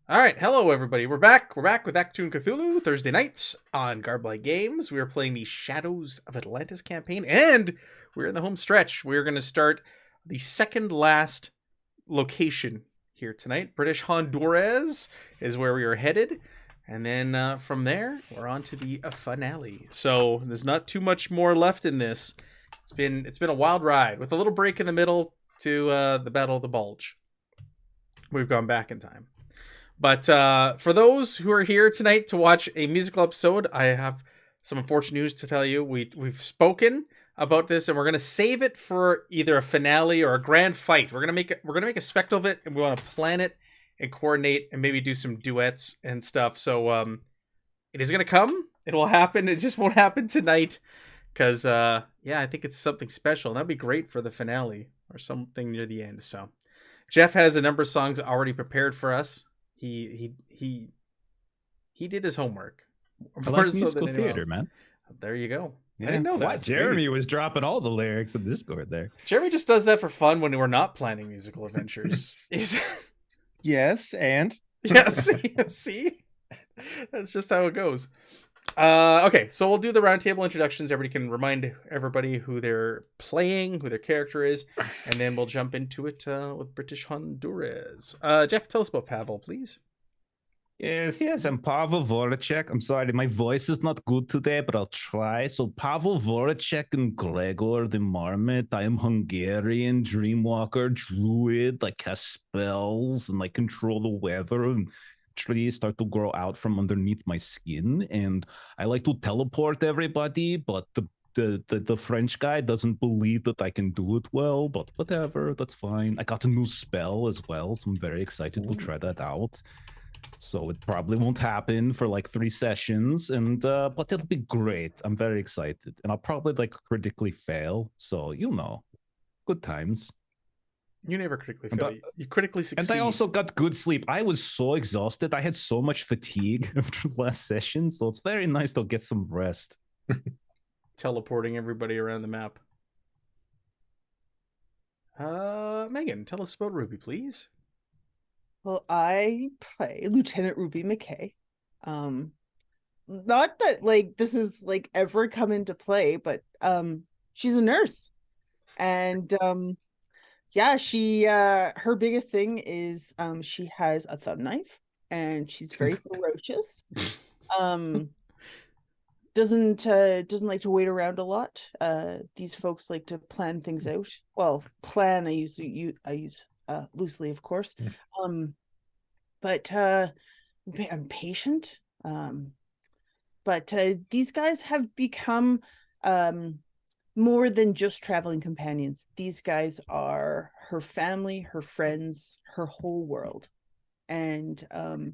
All right, hello everybody. We're back. We're back with Achtung, Cthulhu Thursday nights on Garblight Games. We are playing the Shadows of Atlantis campaign, and we're in the home stretch. We're going to start the second last location here tonight. British Honduras is where we are headed, and then from there we're on to the finale. So there's not too much more left in this. It's been a wild ride with a little break in the middle to the Battle of the Bulge. We've gone back in time. But for those who are here tonight to watch a musical episode, I have some unfortunate news to tell you. We've spoken about this, and we're gonna save it for either a finale or a grand fight. We're gonna make a spectacle of it, and we want to plan it and coordinate and maybe do some duets and stuff. So it is gonna come. It will happen. It just won't happen tonight because yeah, I think it's something special. And that'd be great for the finale or something near the end. So Jeff has a number of songs already prepared for us. He did his homework. I More like so musical than anyone theater, else. man. There you go. I Yeah. didn't know Why that. Jeremy was dropping all the lyrics in Discord there. Jeremy just does that for fun when we're not planning musical adventures. Yes, and Yes, see? That's just how it goes. Okay, so we'll do the roundtable introductions. Everybody can remind everybody who they're playing, who their character is, and then we'll jump into it with British Honduras. Jeff, tell us about Pavel, please. Yes, I'm Pavel Voracek. I'm sorry, my voice is not good today, but I'll try. So Pavel Voracek and Gregor the Marmot. I am Hungarian, dreamwalker, druid, like cast spells and like control the weather, and trees start to grow out from underneath my skin. And I like to teleport everybody, but the French guy doesn't believe that I can do it well, but whatever, that's fine. I got a new spell as well, so I'm very excited to try that out. So it probably won't happen for like 3 sessions, and but it'll be great. I'm very excited, and I'll probably like critically fail. So good times. You never critically And fail. I- You critically succeed. And I also got good sleep. I was so exhausted. I had so much fatigue after the last session, so it's very nice to get some rest. teleporting everybody around the map. Megan, tell us about Ruby, please. Well, I play Lieutenant Ruby McKay. Not that like this is like ever come into play, but she's a nurse. And yeah, she her biggest thing is she has a thumb knife and she's very ferocious. Doesn't like to wait around a lot. These folks like to plan things out. Well, plan I use loosely, of course. But I'm patient. But these guys have become more than just traveling companions. These guys are her family, her friends, her whole world, and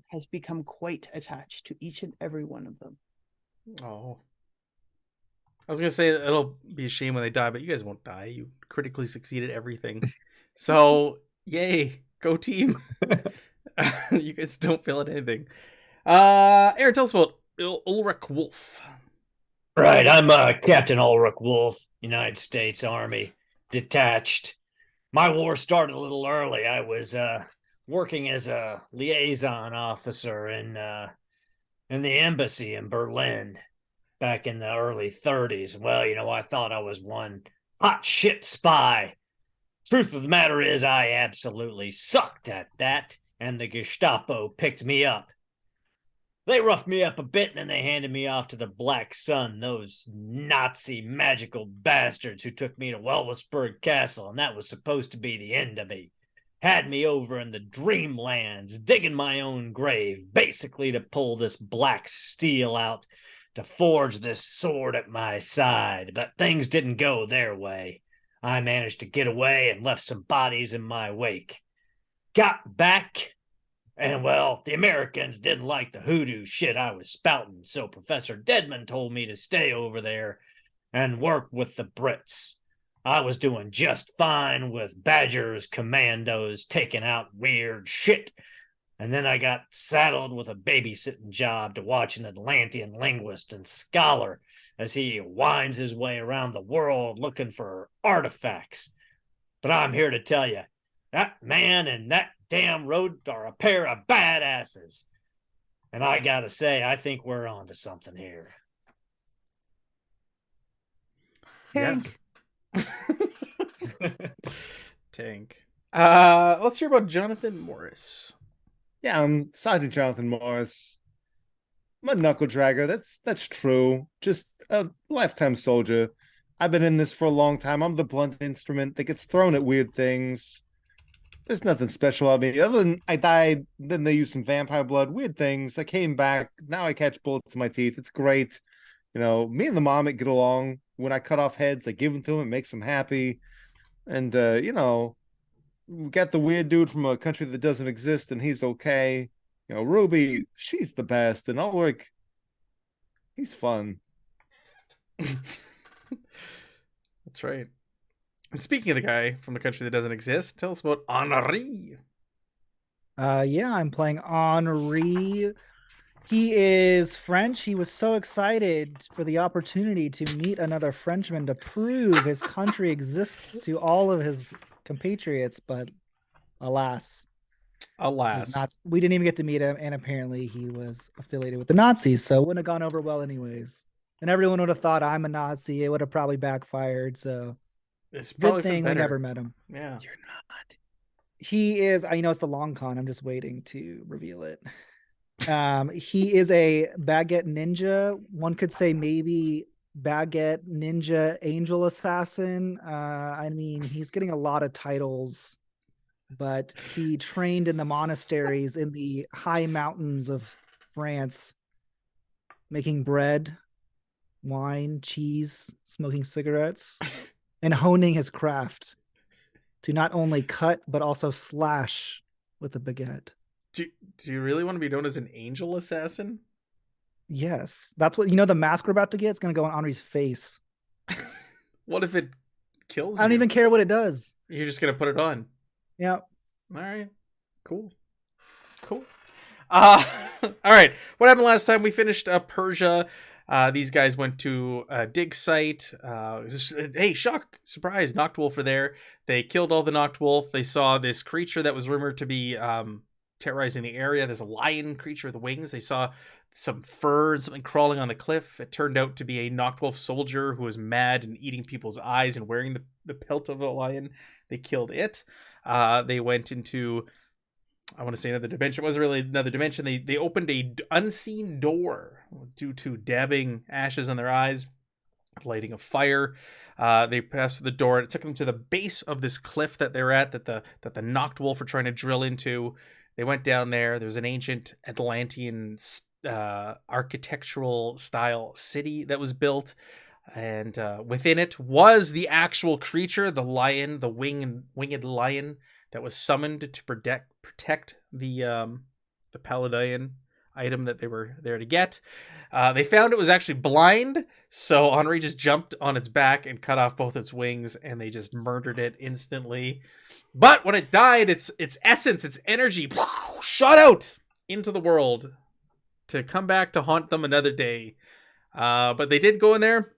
has become quite attached to each and every one of them. Oh. I was going to say it'll be a shame when they die, but you guys won't die. You critically succeeded everything. So, yay. Go team. You guys don't fail at anything. Aaron, tell us about Ulrich Wolf. Right, I'm Captain Ulrich Wolf, United States Army, detached. My war started a little early. I was working as a liaison officer in the embassy in Berlin back in the early 30s. Well, I thought I was one hot shit spy. Truth of the matter is, I absolutely sucked at that, and the Gestapo picked me up. They roughed me up a bit, and then they handed me off to the Black Sun, those Nazi magical bastards who took me to Wewelsburg Castle, and that was supposed to be the end of me. Had me over in the Dreamlands, digging my own grave, basically to pull this black steel out to forge this sword at my side. But things didn't go their way. I managed to get away and left some bodies in my wake. Got back, and well, the Americans didn't like the hoodoo shit I was spouting, so Professor Deadman told me to stay over there and work with the Brits. I was doing just fine with Badger's commandos taking out weird shit. And then I got saddled with a babysitting job to watch an Atlantean linguist and scholar as he winds his way around the world looking for artifacts. But I'm here to tell you, that man and that damn road are a pair of badasses. And I gotta say, I think we're on to something here. Yes. Tank. Let's hear about Jonathan Morris. Yeah, I'm Sergeant Jonathan Morris. I'm a knuckle dragger. That's true. Just a lifetime soldier. I've been in this for a long time. I'm the blunt instrument that gets thrown at weird things. There's nothing special about me other than I died. Then they used some vampire blood. Weird things. I came back. Now I catch bullets in my teeth. It's great. You know, me and the mom get along. When I cut off heads, I give them to him. It makes him happy. And you know, we got the weird dude from a country that doesn't exist, and he's okay. You know, Ruby, she's the best, and Ulrich, he's fun. That's right. And speaking of the guy from the country that doesn't exist, tell us about Henri. Yeah, I'm playing Henri. He is French. He was so excited for the opportunity to meet another Frenchman to prove his country exists to all of his compatriots, but alas, we didn't even get to meet him, and apparently he was affiliated with the Nazis, so it wouldn't have gone over well anyways. And everyone would have thought I'm a Nazi. It would have probably backfired, so It's good thing we never met him. Yeah. You're not. He is, I know it's the long con, I'm just waiting to reveal it. He is a baguette ninja. One could say maybe baguette ninja angel assassin. I mean, he's getting a lot of titles, but he trained in the monasteries in the high mountains of France, making bread, wine, cheese, smoking cigarettes, and honing his craft to not only cut but also slash with a baguette. Do you really want to be known as an angel assassin? Yes, that's what, you know, the mask we're about to get, it's going to go on Henri's face. What if it kills you? I don't even care what it does. You're just going to put it on. Yeah. All right. Cool. All right. What happened last time? We finished Persia. These guys went to a dig site. Hey, shock, surprise, Noctwolf are there. They killed all the Noctwolf. They saw this creature that was rumored to be terrorizing the area. There's a lion creature with wings. They saw some fur and something crawling on the cliff. It turned out to be a Noctwolf soldier who was mad and eating people's eyes and wearing the pelt of a lion. They killed it. They went into, I want to say another dimension. It wasn't really another dimension. They opened a unseen door due to dabbing ashes on their eyes, lighting a fire. They passed through the door, and it took them to the base of this cliff that they're at, that the Noctwolf were trying to drill into. They went down there. There was an ancient Atlantean architectural style city that was built, and within it was the actual creature, the lion, the winged lion that was summoned to protect the Paladian item that they were there to get. They found it was actually blind, so Henri just jumped on its back and cut off both its wings, and they just murdered it instantly. But when it died, its essence, its energy, shot out into the world to come back to haunt them another day. But they did go in there.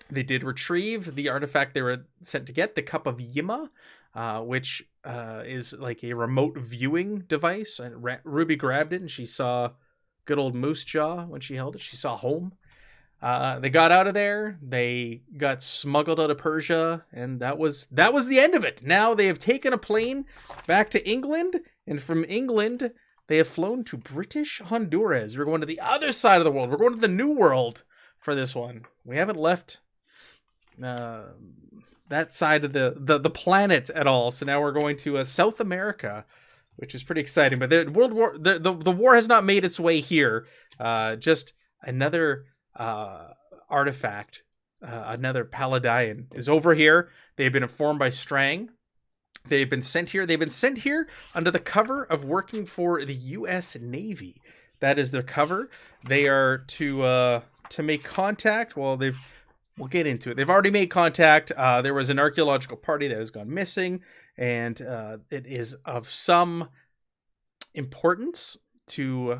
They did retrieve the artifact they were sent to get, the Cup of Yima, which is like a remote viewing device. And Ruby grabbed it, and she saw good old Moose Jaw when she held it. She saw home. They got out of there. They got smuggled out of Persia, and that was the end of it. Now they have taken a plane back to England, and from England they have flown to British Honduras. We're going to the other side of the world. We're going to the New World for this one. We haven't left that side of the planet at all. So now we're going to South America, which is pretty exciting. But the war has not made its way here. Just another artifact, another Paladin is over here. They've been informed by Strang. They've been sent here. They've been sent here under the cover of working for the U.S. Navy. That is their cover. They are to make contact. Well, we'll get into it. They've already made contact. There was an archaeological party that has gone missing, and it is of some importance to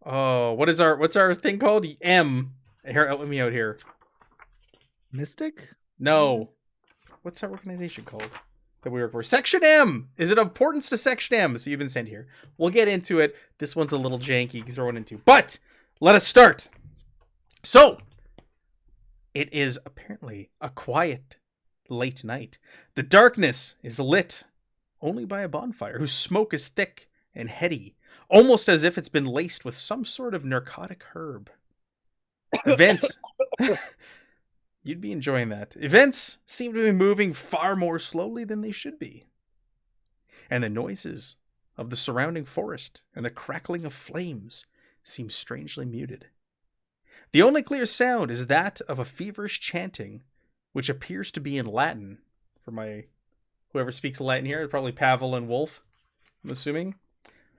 what's our thing called? M. Here, let me out here. Mystic? No. What's our organization called? that we work for. Section M. Is it of importance to Section M? So you've been sent here. We'll get into it. This one's a little janky to throw it into. But let us start. So, it is apparently a quiet, late night. The darkness is lit only by a bonfire whose smoke is thick and heady, almost as if it's been laced with some sort of narcotic herb. Events. You'd be enjoying that. Events seem to be moving far more slowly than they should be. And the noises of the surrounding forest and the crackling of flames seem strangely muted. The only clear sound is that of a feverish chanting, which appears to be in Latin. For my whoever speaks Latin here, probably Pavel and Wolf, I'm assuming.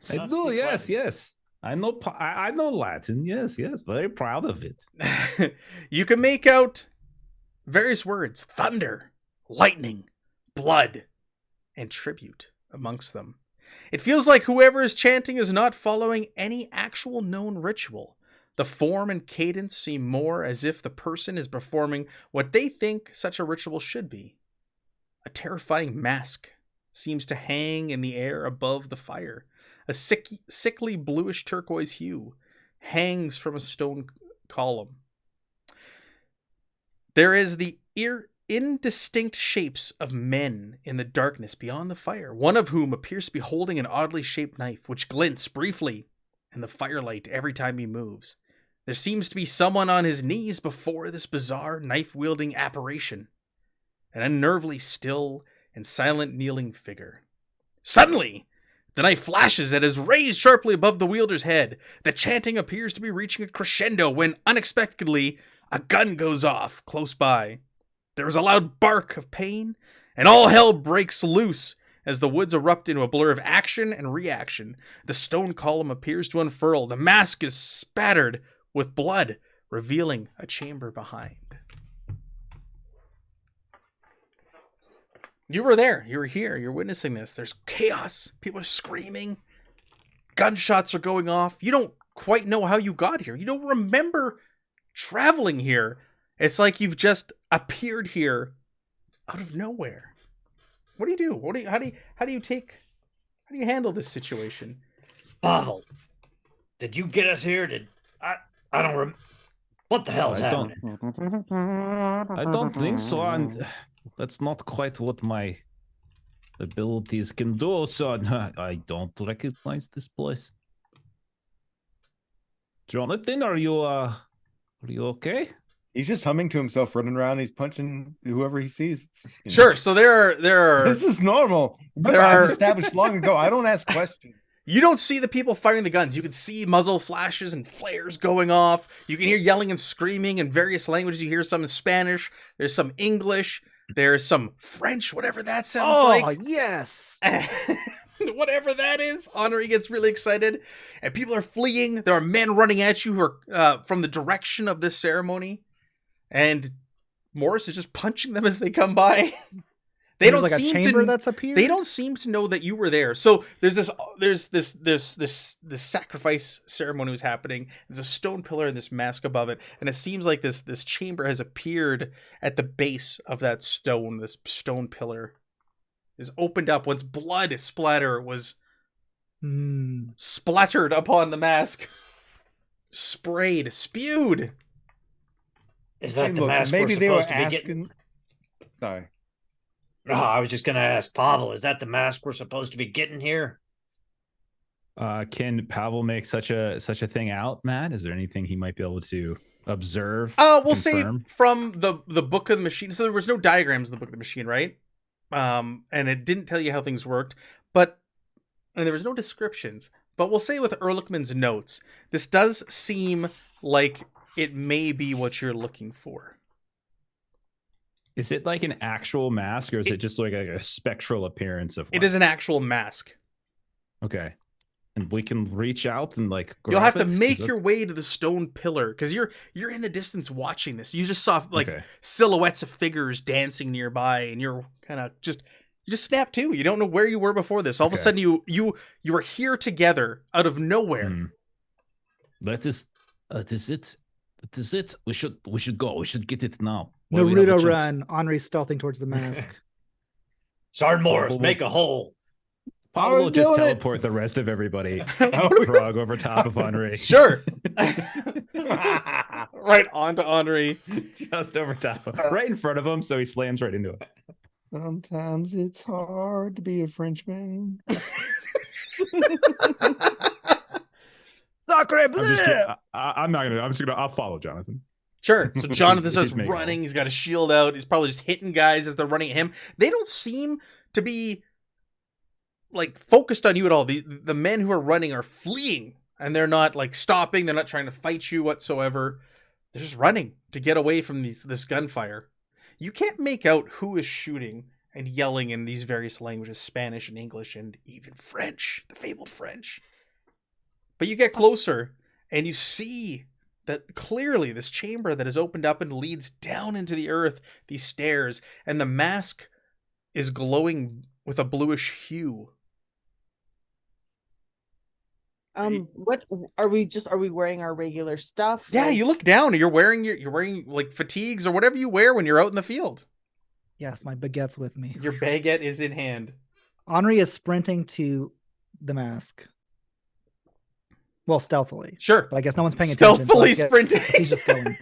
I do, yes. I know Latin, yes, very proud of it. You can make out various words: thunder, lightning, blood, and tribute amongst them. It feels like whoever is chanting is not following any actual known ritual. The form and cadence seem more as if the person is performing what they think such a ritual should be. A terrifying mask seems to hang in the air above the fire. A sickly bluish turquoise hue hangs from a stone column. There is the indistinct shapes of men in the darkness beyond the fire, one of whom appears to be holding an oddly shaped knife, which glints briefly in the firelight every time he moves. There seems to be someone on his knees before this bizarre knife-wielding apparition, an unnervingly still and silent kneeling figure. Suddenly, the knife flashes and is raised sharply above the wielder's head. The chanting appears to be reaching a crescendo when, unexpectedly, a gun goes off close by. There is a loud bark of pain, and all hell breaks loose as the woods erupt into a blur of action and reaction. The stone column appears to unfurl. The mask is spattered with blood, revealing a chamber behind. You were there. You were here. You're witnessing this. There's chaos. People are screaming. Gunshots are going off. You don't quite know how you got here. You don't remember traveling here. It's like you've just appeared here out of nowhere. What do you do? How do you handle this situation? Pavel, did you get us here? I don't remember. What the hell's happening? I don't think so, and that's not quite what my abilities can do, so I don't recognize this place. Jonathan, are you okay? He's just humming to himself, running around. He's punching whoever he sees. Sure. So there are. This is normal. I've established long ago. I don't ask questions. You don't see the people firing the guns. You can see muzzle flashes and flares going off. You can hear yelling and screaming in various languages. You hear some in Spanish. There's some English. There's some French, whatever that sounds like. Oh, yes. Whatever that is. Henri gets really excited. And people are fleeing. There are men running at you who are from the direction of this ceremony. And Morris is just punching them as they come by. They don't like seem a chamber to. That's appeared? They don't seem to know that you were there. So there's this sacrifice ceremony was happening. There's a stone pillar and this mask above it, and it seems like this chamber has appeared at the base of that stone. This stone pillar is opened up once blood splatter was splattered upon the mask, spewed. Is that Hey, the look, mask maybe we're they were supposed to be asking. getting? Sorry. Oh, I was just going to ask Pavel, is that the mask we're supposed to be getting here? Can Pavel make such a thing out, Matt? Is there anything he might be able to observe? We'll say confirm? from the Book of the Machine. So there was no diagrams in the Book of the Machine, right? And it didn't tell you how things worked, and there was no descriptions. But we'll say with Ehrlichman's notes, this does seem like it may be what you're looking for. Is it like an actual mask, or is it just like a spectral appearance of one? It is an actual mask. Okay. And we can reach out and like You'll have to grab it? make 'Cause your way to the stone pillar because you're in the distance watching this. You just saw like Okay. silhouettes of figures dancing nearby, and you're kind of you just snap to. You don't know where you were before this. All of a Okay. sudden, you were here together out of nowhere. That is it. That is it. We should go. We should get it now. While we have a Naruto chance. run. Henri stealthing towards the mask. Sergeant Morris, Pavel make a hole. Pavel will just doing it. teleport the rest of everybody. Frog over top of Henri. Sure. Right onto Henri. Just over top of right in front of him, so he slams right into it. Sometimes it's hard to be a Frenchman. Sacre I'm just kidding. I'm not gonna. I'm just gonna. I'll follow Jonathan. Sure. So Jonathan He's starts making running. all. He's got a shield out. He's probably just hitting guys as they're running at him. They don't seem to be like focused on you at all. The men who are running are fleeing, and they're not like stopping. They're not trying to fight you whatsoever. They're just running to get away from this gunfire. You can't make out who is shooting and yelling in these various languages, Spanish and English and even French, the fabled French. But you get closer and you see that clearly this chamber that is opened up and leads down into the earth, these stairs, and the mask is glowing with a bluish hue. What are we wearing our regular stuff? Yeah, Like, you look down and you're wearing like fatigues or whatever you wear when you're out in the field. Yes, my baguette's with me. Your baguette is in hand. Henri is sprinting to the mask. Well, stealthily. Sure. But I guess no one's paying attention. Stealthily so sprinting. He's just going.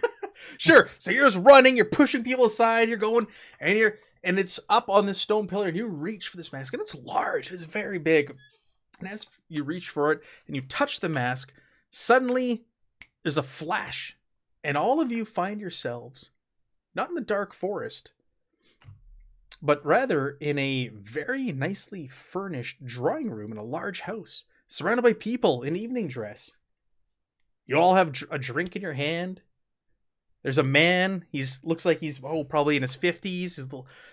Sure. So you're just running, you're pushing people aside, you're going, and it's up on this stone pillar, and you reach for this mask, and it's large, it's very big. And as you reach for it and you touch the mask, suddenly there's a flash, and all of you find yourselves not in the dark forest, but rather in a very nicely furnished drawing room in a large house, surrounded by people in evening dress. You all have a drink in your hand. There's a man. Looks like he's probably in his 50s. He's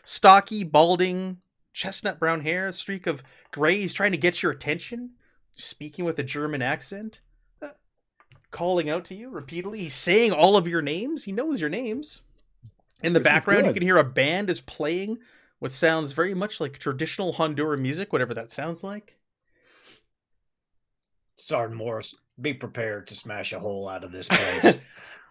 stocky, balding, chestnut brown hair, a streak of gray. He's trying to get your attention, speaking with a German accent, calling out to you repeatedly. He's saying all of your names. He knows your names. In the background, you can hear a band is playing what sounds very much like traditional Honduran music, whatever that sounds like. Sergeant Morris, be prepared to smash a hole out of this place.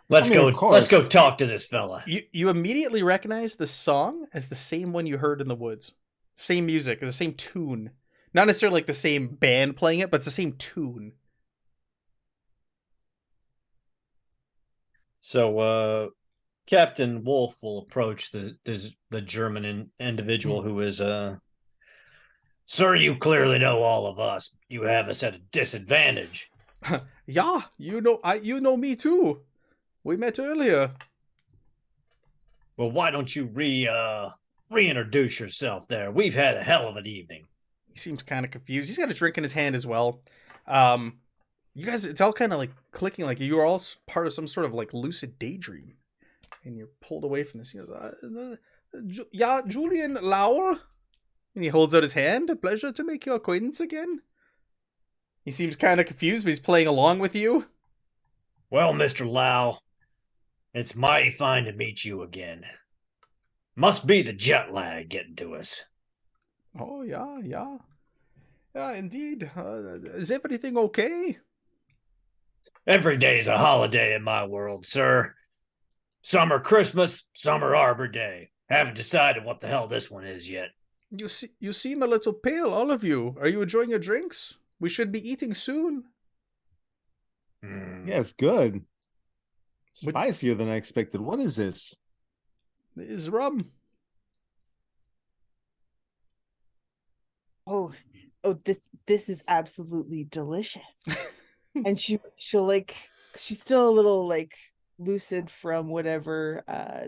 Let's I mean, go. of course. Let's go talk to this fella. You immediately recognize the song as the same one you heard in the woods. Same music, the same tune. Not necessarily like the same band playing it, but it's the same tune. So, Captain Wolf will approach the German individual who is, sir, you clearly know all of us. You have us at a disadvantage. Yeah, you know me too. We met earlier. Well, why don't you reintroduce yourself there? We've had a hell of an evening. He seems kind of confused. He's got a drink in his hand as well. You guys, it's all kind of like clicking, like you are all part of some sort of like lucid daydream, and you're pulled away from this. He goes, "Yeah, Julian Lowell," and he holds out his hand. A pleasure to make your acquaintance again. He seems kind of confused, but he's playing along with you. Well, Mr. Lau, it's mighty fine to meet you again. Must be the jet lag getting to us. Oh yeah, indeed. Is everything okay? Every day's a holiday in my world, sir. Summer Christmas, summer Arbor Day. Haven't decided what the hell this one is yet. You seem a little pale, all of you. Are you enjoying your drinks? We should be eating soon. Yeah, it's good. Spicier than I expected. What is this? It is rum. Oh, this is absolutely delicious. And she'll like, she's still a little like lucid from whatever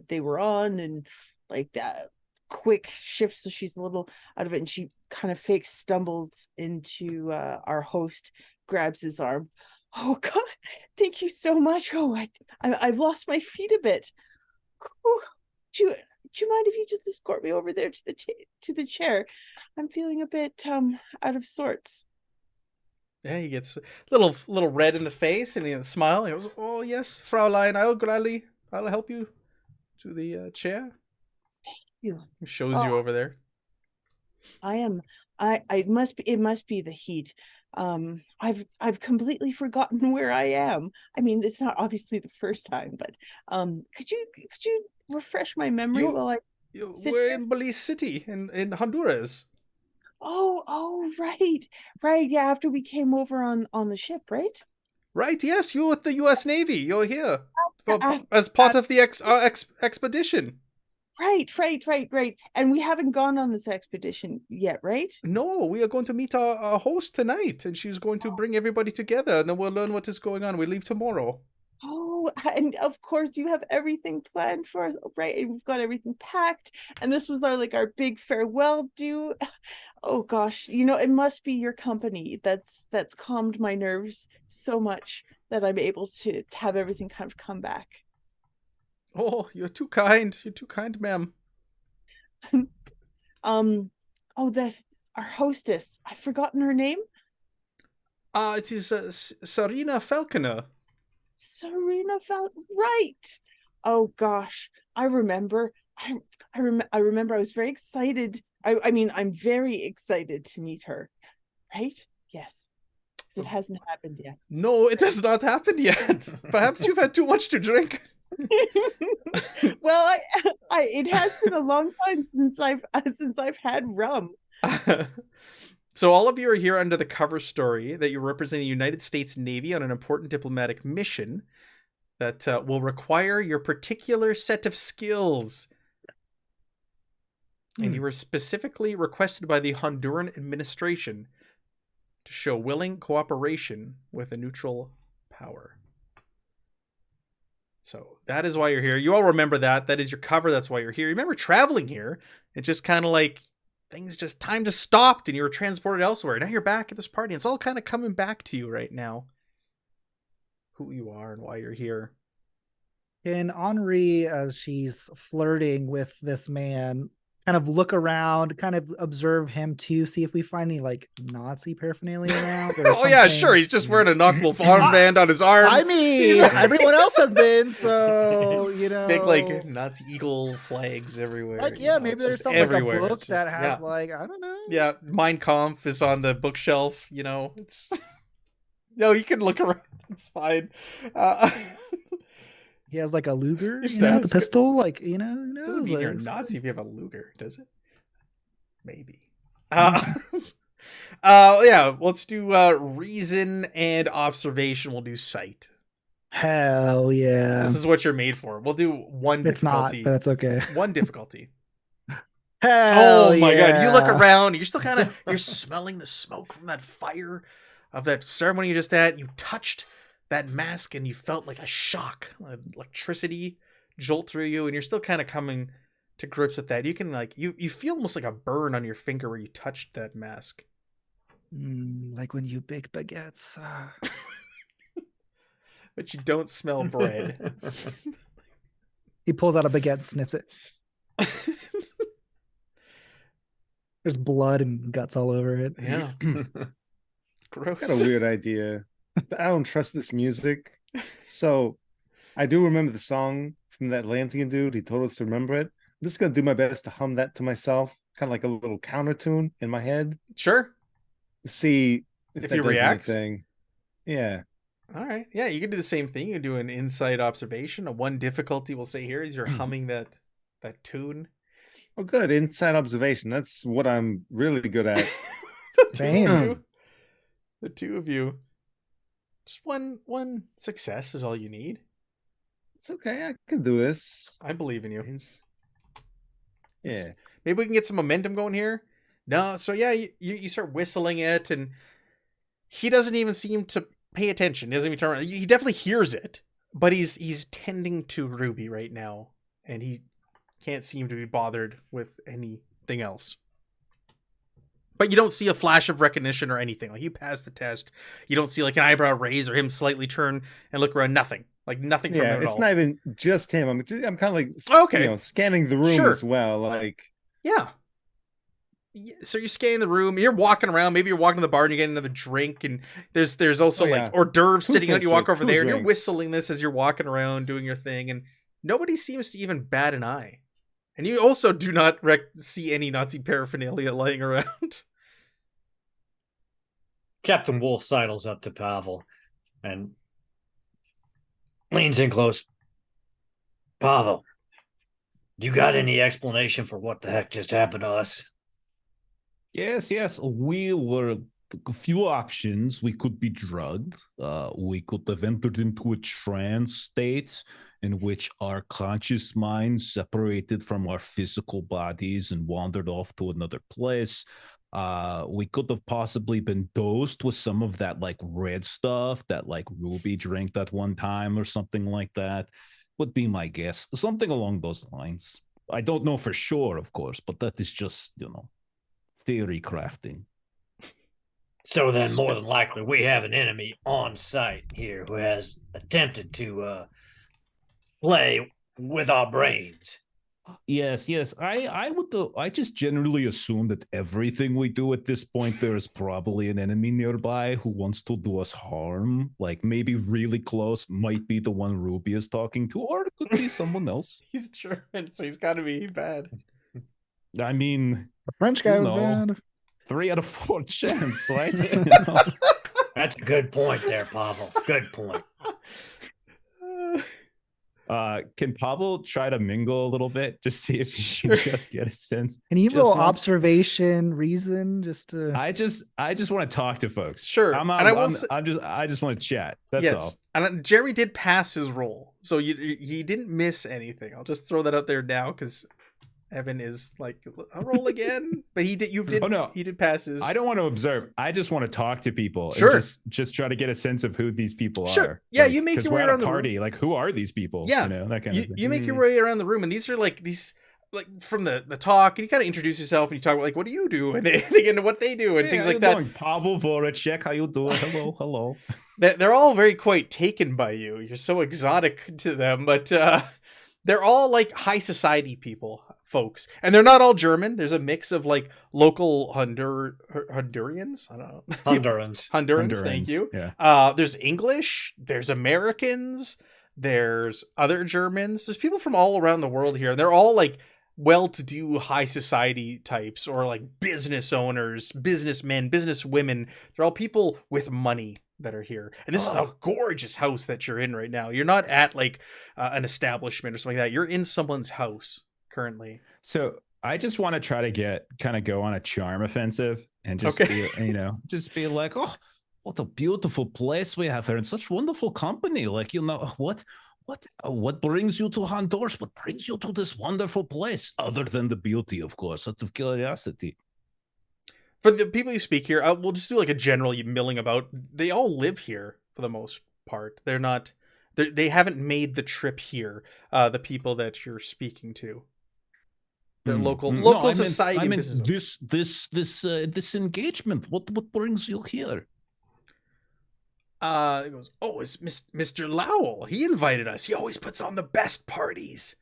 they were on, and like that quick shift, so she's a little out of it, and she kind of fake stumbles into our host, grabs his arm. Oh God, thank you so much. Oh, I've lost my feet a bit. Ooh, do you mind if you just escort me over there to the chair? I'm feeling a bit out of sorts. Yeah, he gets a little red in the face, and he smiles. He goes, "Oh yes, Fraulein, I'll help you to the chair." You. He shows you over there. It must be the heat. I've completely forgotten where I am. I mean, it's not obviously the first time, but could you refresh my memory while I We're in Belize City in Honduras. Oh, right. Yeah, after we came over on the ship, right? Right, yes, you with the U.S. Navy. You're here Uh, as part of the expedition. Right. And we haven't gone on this expedition yet, right? No, we are going to meet our host tonight, and she's going to bring everybody together, and then we'll learn what is going on. We leave tomorrow. Oh, and of course you have everything planned for us, right? And we've got everything packed. And this was our big farewell due. Oh gosh, it must be your company that's calmed my nerves so much that I'm able to have everything kind of come back. Oh, you're too kind. You're too kind, ma'am. That our hostess, I've forgotten her name. It is Serena Falconer. Right. Oh gosh, I remember. I remember. I was very excited. I mean, I'm very excited to meet her. Right? Yes. Because it hasn't happened yet. No, it has not happened yet. Perhaps you've had too much to drink. Well, it has been a long time since I've had rum. So all of you are here under the cover story that you're representing the United States Navy on an important diplomatic mission that will require your particular set of skills. And you were specifically requested by the Honduran administration to show willing cooperation with a neutral power. So that is why you're here. You all remember that. That is your cover. That's why you're here. You remember traveling here. It just kind of like time just stopped and you were transported elsewhere. Now you're back at this party. It's all kind of coming back to you right now. Who you are and why you're here. Can Henri, as she's flirting with this man, kind of look around, kind of observe him too, see if we find any Nazi paraphernalia around? Or oh yeah, sure. He's just wearing a Knockwolf armband on his arm. I mean, everyone else has been, so big Nazi eagle flags everywhere. Maybe there's something everywhere. Like a book that has I don't know. Yeah, Mein Kampf is on the bookshelf. It's no, you can look around. It's fine. He has a Luger, the pistol. Who knows? Doesn't mean you're a Nazi if you have a Luger, does it? Maybe. Yeah. Let's do reason and observation. We'll do sight. Hell yeah! This is what you're made for. We'll do one. It's not, but that's okay. One difficulty. Hell my god! You look around. You're still you're smelling the smoke from that fire of that ceremony you just had. You touched that mask and you felt like a shock, electricity jolt through you, and you're still kind of coming to grips with that. You can you feel almost like a burn on your finger where you touched that mask. Like when you bake baguettes. But you don't smell bread. He pulls out a baguette and sniffs it. There's blood and guts all over it. Yeah. Gross. Got a weird idea. I don't trust this music. So I do remember the song from that Atlantean dude. He told us to remember it. I'm just going to do my best to hum that to myself, kind of like a little counter tune in my head. Sure. See if you react. Anything. Yeah. All right. Yeah, you can do the same thing. You can do an insight observation. A one difficulty we'll say here is you're humming that tune. Oh, good. Insight observation. That's what I'm really good at. Damn. The two of you. Just one success is all you need. It's okay. I can do this. I believe in you. Yeah. Maybe we can get some momentum going here. No, so yeah, you start whistling it, and he doesn't even seem to pay attention. He doesn't even turn around. He definitely hears it, but he's tending to Ruby right now, and he can't seem to be bothered with anything else. But you don't see a flash of recognition or anything. You passed the test. You don't see an eyebrow raise or him slightly turn and look around. Nothing. Nothing from him at all. It's not even just him. I'm kind of okay. Scanning the room as well. Yeah. So you're scanning the room. You're walking around. Maybe you're walking to the bar and you get another drink. And there's also hors d'oeuvres sitting out. You walk over there and you're whistling this as you're walking around doing your thing. And nobody seems to even bat an eye. And you also do not see any Nazi paraphernalia lying around. Captain Wolf sidles up to Pavel and leans in close. Pavel, You got any explanation for what the heck just happened to us? Yes. We were a few options. We could be drugged. We could have entered into a trance state in which our conscious minds separated from our physical bodies and wandered off to another place. We could have possibly been dosed with some of that like red stuff that like Ruby drank that one time or something like that. Would be my guess. Something along those lines. I don't know for sure, of course, but that is just, theory crafting. So then, more than likely, we have an enemy on site here who has attempted to play with our brains. Yes. I just generally assume that everything we do at this point, there is probably an enemy nearby who wants to do us harm. Like maybe really close might be the one Ruby is talking to, or it could be someone else. He's German, so he's got to be bad. I mean, The French guy was No. bad. 3 out of 4 chance, right? That's a good point there, Pavel. Good point. Can Pavel try to mingle a little bit? Just see if he can just get a sense. Can you Just roll once. observation, reason, just to? I just want to talk to folks. Sure. I'm And I just want to chat. That's yes. all. And Jeremy did pass his roll, so he didn't miss anything. I'll just throw that out there now because Evan is like, I'll roll again, but he did. You did. Oh, no. He did pass his. I don't want to observe. I just want to talk to people. Sure. And just try to get a sense of who these people Sure. are. Yeah, Like, you make 'cause your we're way at around a the party. Like, who are these people? Yeah. That kind of thing. You make your way around the room, and these are like these. Like from the talk, and you kind of introduce yourself, and you talk about like, what do you do, and they get into what they do, and things like that. Pavel Voracek, how you doing? Hello. They're all very quite taken by you. You're so exotic to them, but they're all like high society folks, and they're not all German. There's a mix of like local Hondurans. I don't know. Hondurans. Thank you. Yeah. There's English. There's Americans. There's other Germans. There's people from all around the world here. They're all like well-to-do high society types or like business owners, businessmen, businesswomen. They're all people with money that are here. And this is a gorgeous house that you're in right now. You're not at like an establishment or something like that. You're in someone's house currently. So I just want to try to go on a charm offensive and just be like, oh, what a beautiful place we have here and such wonderful company. Like, what brings you to Honduras? What brings you to this wonderful place? Other than the beauty, of course, out of curiosity. For the people you speak here, we'll just do like a general milling about. They all live here for the most part. They haven't made the trip here. The people that you're speaking to. They're local society. I mean this engagement. What brings you here? It goes, oh, it's Mr. Lowell. He invited us. He always puts on the best parties.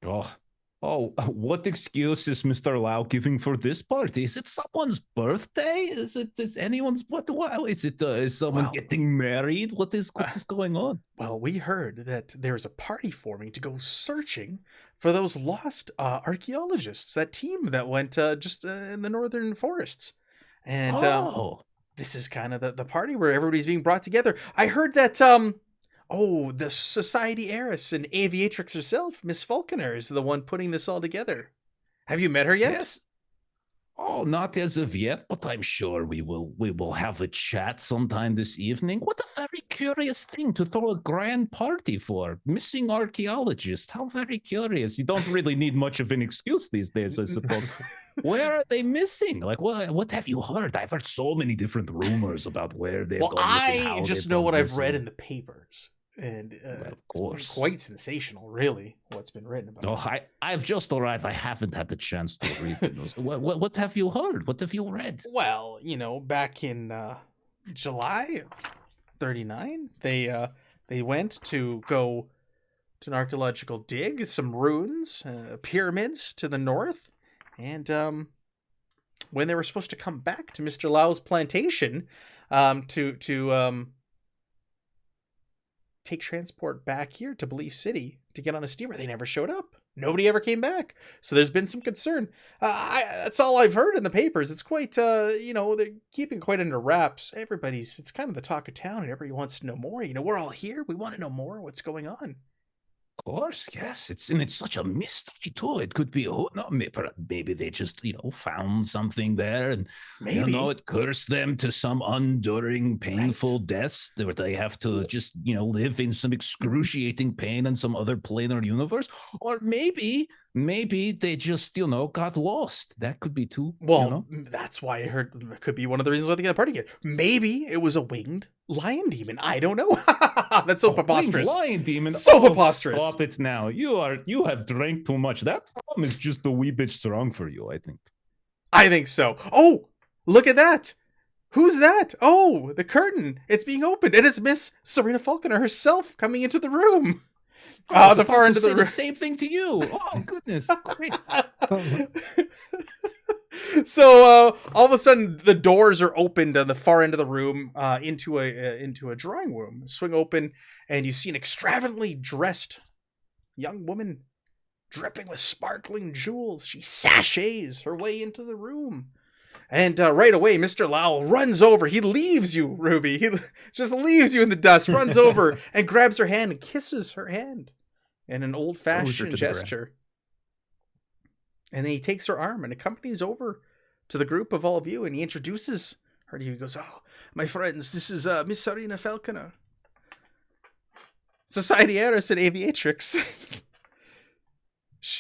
Oh, what excuse is Mr. Lau giving for this party? Is it someone's birthday? Is anyone's what? Is it? Is someone getting married? What is going on? Well, we heard that there's a party forming to go searching for those lost archaeologists. That team that went just in the northern forests, and this is kind of the party where everybody's being brought together. I heard that the society heiress and aviatrix herself, Miss Falconer, is the one putting this all together. Have you met her yet? Yes. Oh, not as of yet, but I'm sure we will have a chat sometime this evening. What a very curious thing to throw a grand party for. Missing archaeologists. How very curious. You don't really need much of an excuse these days, I suppose. Where are they missing? Like, what have you heard? I've heard so many different rumors about where they've gone missing. I just know what I've read in the papers. And of course, it's quite sensational, really, what's been written about. Oh, I've just arrived. I haven't had the chance to read those. What have you heard? What have you read? Well, back in July '39, they went to go to an archaeological dig, some ruins, pyramids to the north, and when they were supposed to come back to Mr. Lau's plantation, to take transport back here to Belize City to get on a steamer, they never showed up. Nobody ever came back. So there's been some concern. That's all I've heard in the papers. It's quite, they're keeping quite under wraps. It's kind of the talk of town, and everybody wants to know more. We're all here. We want to know more. What's going on? course, yes. It's such a mystery too. It could be maybe they just found something there, and Maybe. it cursed them to some unduring painful deaths where they have to just live in some excruciating pain in some other planar universe. Or maybe they just got lost. That could be too. Well, that's why I heard it could be one of the reasons why they got a party kit. Maybe it was a winged lion demon. I don't know. That's so preposterous. Winged lion demon. So preposterous. Stop it now. You have drank too much. That rum is just a wee bit strong for you, I think. I think so. Oh, look at that. Who's that? Oh, the curtain. It's being opened, and it's Miss Serena Falconer herself coming into the room. The far end of the room. The same thing to you. Oh goodness, great. So all of a sudden, the doors are opened on the far end of the room into a drawing room. Swing open, and you see an extravagantly dressed young woman, dripping with sparkling jewels. She sachets her way into the room. And right away, Mr. Lowell runs over. He leaves you, Ruby. He just leaves you in the dust, runs over and grabs her hand and kisses her hand in an old-fashioned gesture. And then he takes her arm and accompanies over to the group of all of you, and he introduces her to you. He goes, "Oh, my friends, this is Miss Serena Falconer, Society Heiress and Aviatrix."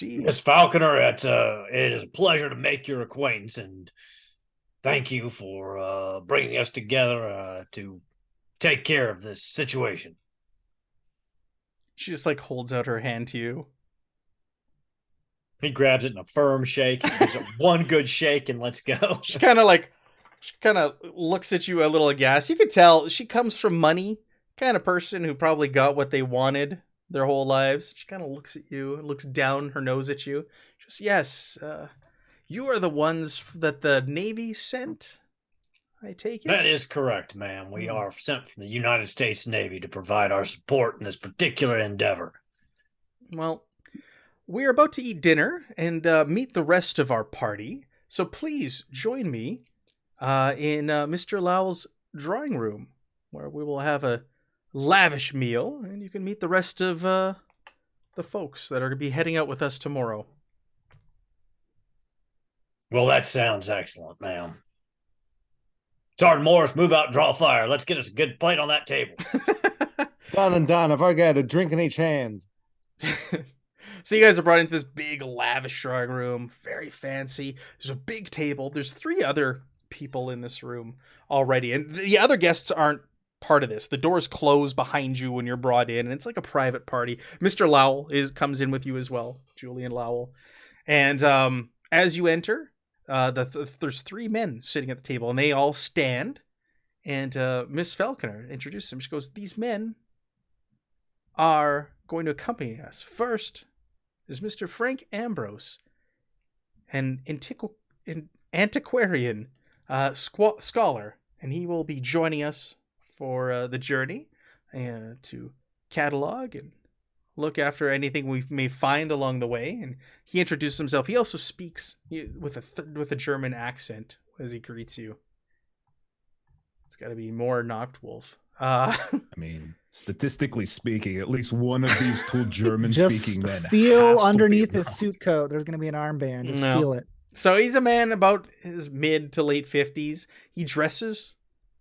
Miss Falconer, it is a pleasure to make your acquaintance, and thank you for bringing us together to take care of this situation. She just holds out her hand to you. He grabs it in a firm shake, gives it one good shake, and let's go. She kind of looks at you a little aghast. You could tell she comes from money, kind of person who probably got what they wanted their whole lives. She kind of looks at you, looks down her nose at you. She goes, "Yes, you are the ones that the Navy sent, I take it?" That is correct, ma'am. We are sent from the United States Navy to provide our support in this particular endeavor. Well, we're about to eat dinner and meet the rest of our party, so please join me in Mr. Lowell's drawing room, where we will have a lavish meal, and you can meet the rest of the folks that are going to be heading out with us tomorrow. Well, that sounds excellent, ma'am. Sergeant Morris, move out and draw fire. Let's get us a good plate on that table. Done and done. I've already got a drink in each hand. So you guys are brought into this big, lavish drawing room, very fancy. There's a big table. There's 3 other people in this room already, and the other guests aren't part of this. The doors close behind you when you're brought in, and it's like a private party. Mr. Lowell comes in with you as well, Julian Lowell. And as you enter, there's 3 men sitting at the table, and they all stand. And Miss Falconer introduces them. She goes, "These men are going to accompany us. First is Mr. Frank Ambrose, an antiquarian scholar, and he will be joining us for the journey to catalog and look after anything we may find along the way." And he introduces himself. He also speaks with a German accent as he greets you. It's got to be more Noctwolf. I mean, statistically speaking, at least one of these 2 German-speaking men. Just feel has to underneath be his around. suit coat. There's going to be an armband. Just feel it. So he's a man about his mid to late 50s. He dresses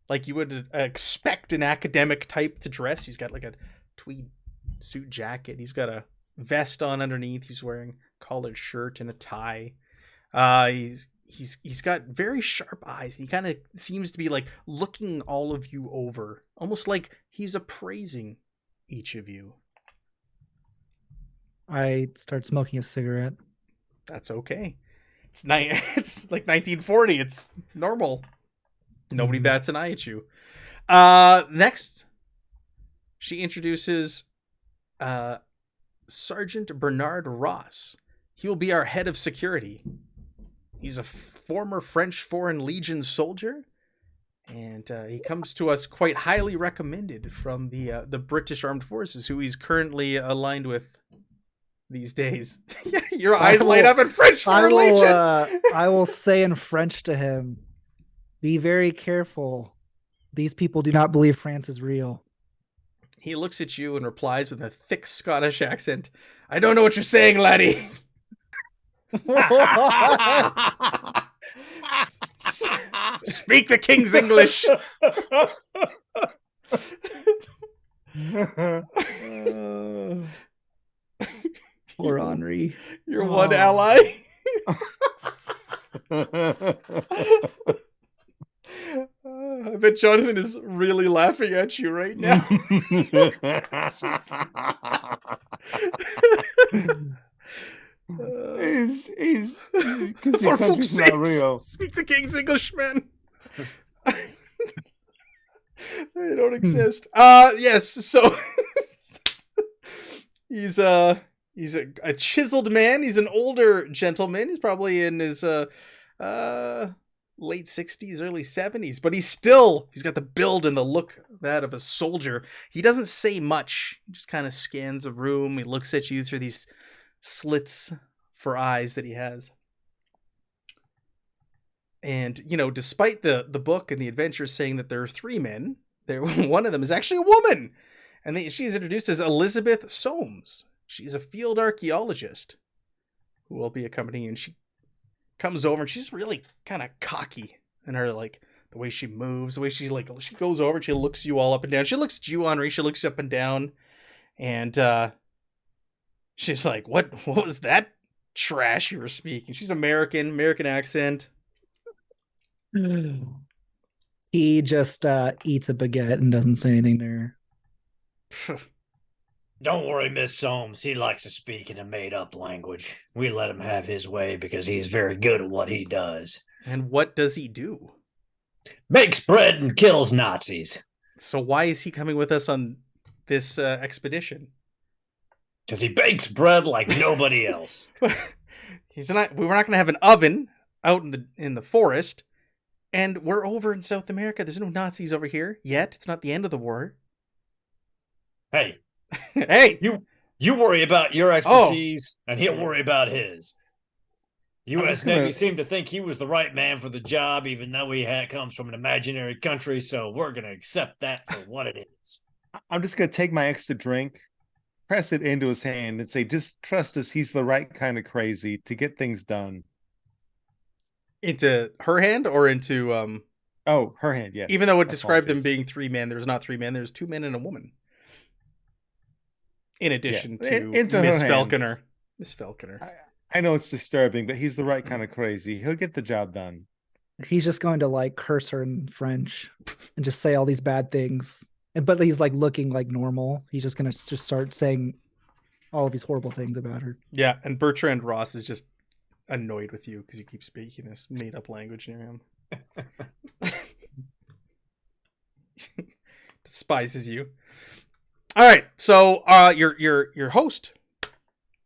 like you would expect an academic type to dress. He's got like a tweed suit jacket. He's got a vest on underneath. He's wearing a collared shirt and a tie. He's got very sharp eyes. He kind of seems to be looking all of you over, almost like he's appraising each of you. I start smoking a cigarette. That's okay. It's like 1940. It's normal. Nobody bats an eye at you. Next, she introduces Sergeant Bernard Ross. He will be our head of security. He's a former French Foreign Legion soldier, and he comes to us quite highly recommended from the British Armed Forces, who he's currently aligned with these days. Your eyes light up in French Foreign Legion. I will say in French to him, "Be very careful. These people do not believe France is real." He looks at you and replies with a thick Scottish accent. I don't know what you're saying, laddie. Speak the king's English. Poor Henri. Your one ally. I bet Jonathan is really laughing at you right now. He's For fuck's sake, speak the king's English, man. They don't exist. Yes, so he's a chiseled man. He's an older gentleman. He's probably in his late 60s, early 70s, but he's got the build and the look that of a soldier. He doesn't say much. He just kind of scans the room. He looks at you through these slits for eyes that he has. And, you know, despite the book and the adventure saying that there are 3 men, one of them is actually a woman. And she's introduced as Elizabeth Soames. She's a field archaeologist who will be accompanying you. And she comes over and she's really kind of cocky in her, like, the way she moves, the way she goes over and she looks you all up and down. She looks at you, Henri. She looks up and down. And she's like, what was that trash you were speaking? She's American accent. He just eats a baguette and doesn't say anything to her. Don't worry, Miss Soames. He likes to speak in a made-up language. We let him have his way because he's very good at what he does. And what does he do? Makes bread and kills Nazis. So why is he coming with us on this expedition? Because he bakes bread like nobody else. We were not going to have an oven out in the forest. And we're over in South America. There's no Nazis over here yet. It's not the end of the war. Hey. Hey! You worry about your expertise, and he'll worry about his. U.S. Navy seemed to think he was the right man for the job, even though he comes from an imaginary country, so we're going to accept that for what it is. I'm just going to take my extra drink, press it into his hand, and say, just trust us, he's the right kind of crazy to get things done. Into her hand or into Oh, her hand, yes. Even though it described them being 3 men, there's not 3 men, there's 2 men and a woman. In addition to Miss Falconer. Miss Falconer. I know it's disturbing, but he's the right kind of crazy. He'll get the job done. He's just going to like curse her in French and just say all these bad things. But he's like looking like normal. He's just going to just start saying all of these horrible things about her. Yeah, and Bertrand Ross is just annoyed with you because you keep speaking this made-up language near him. Despises you. All right, so your host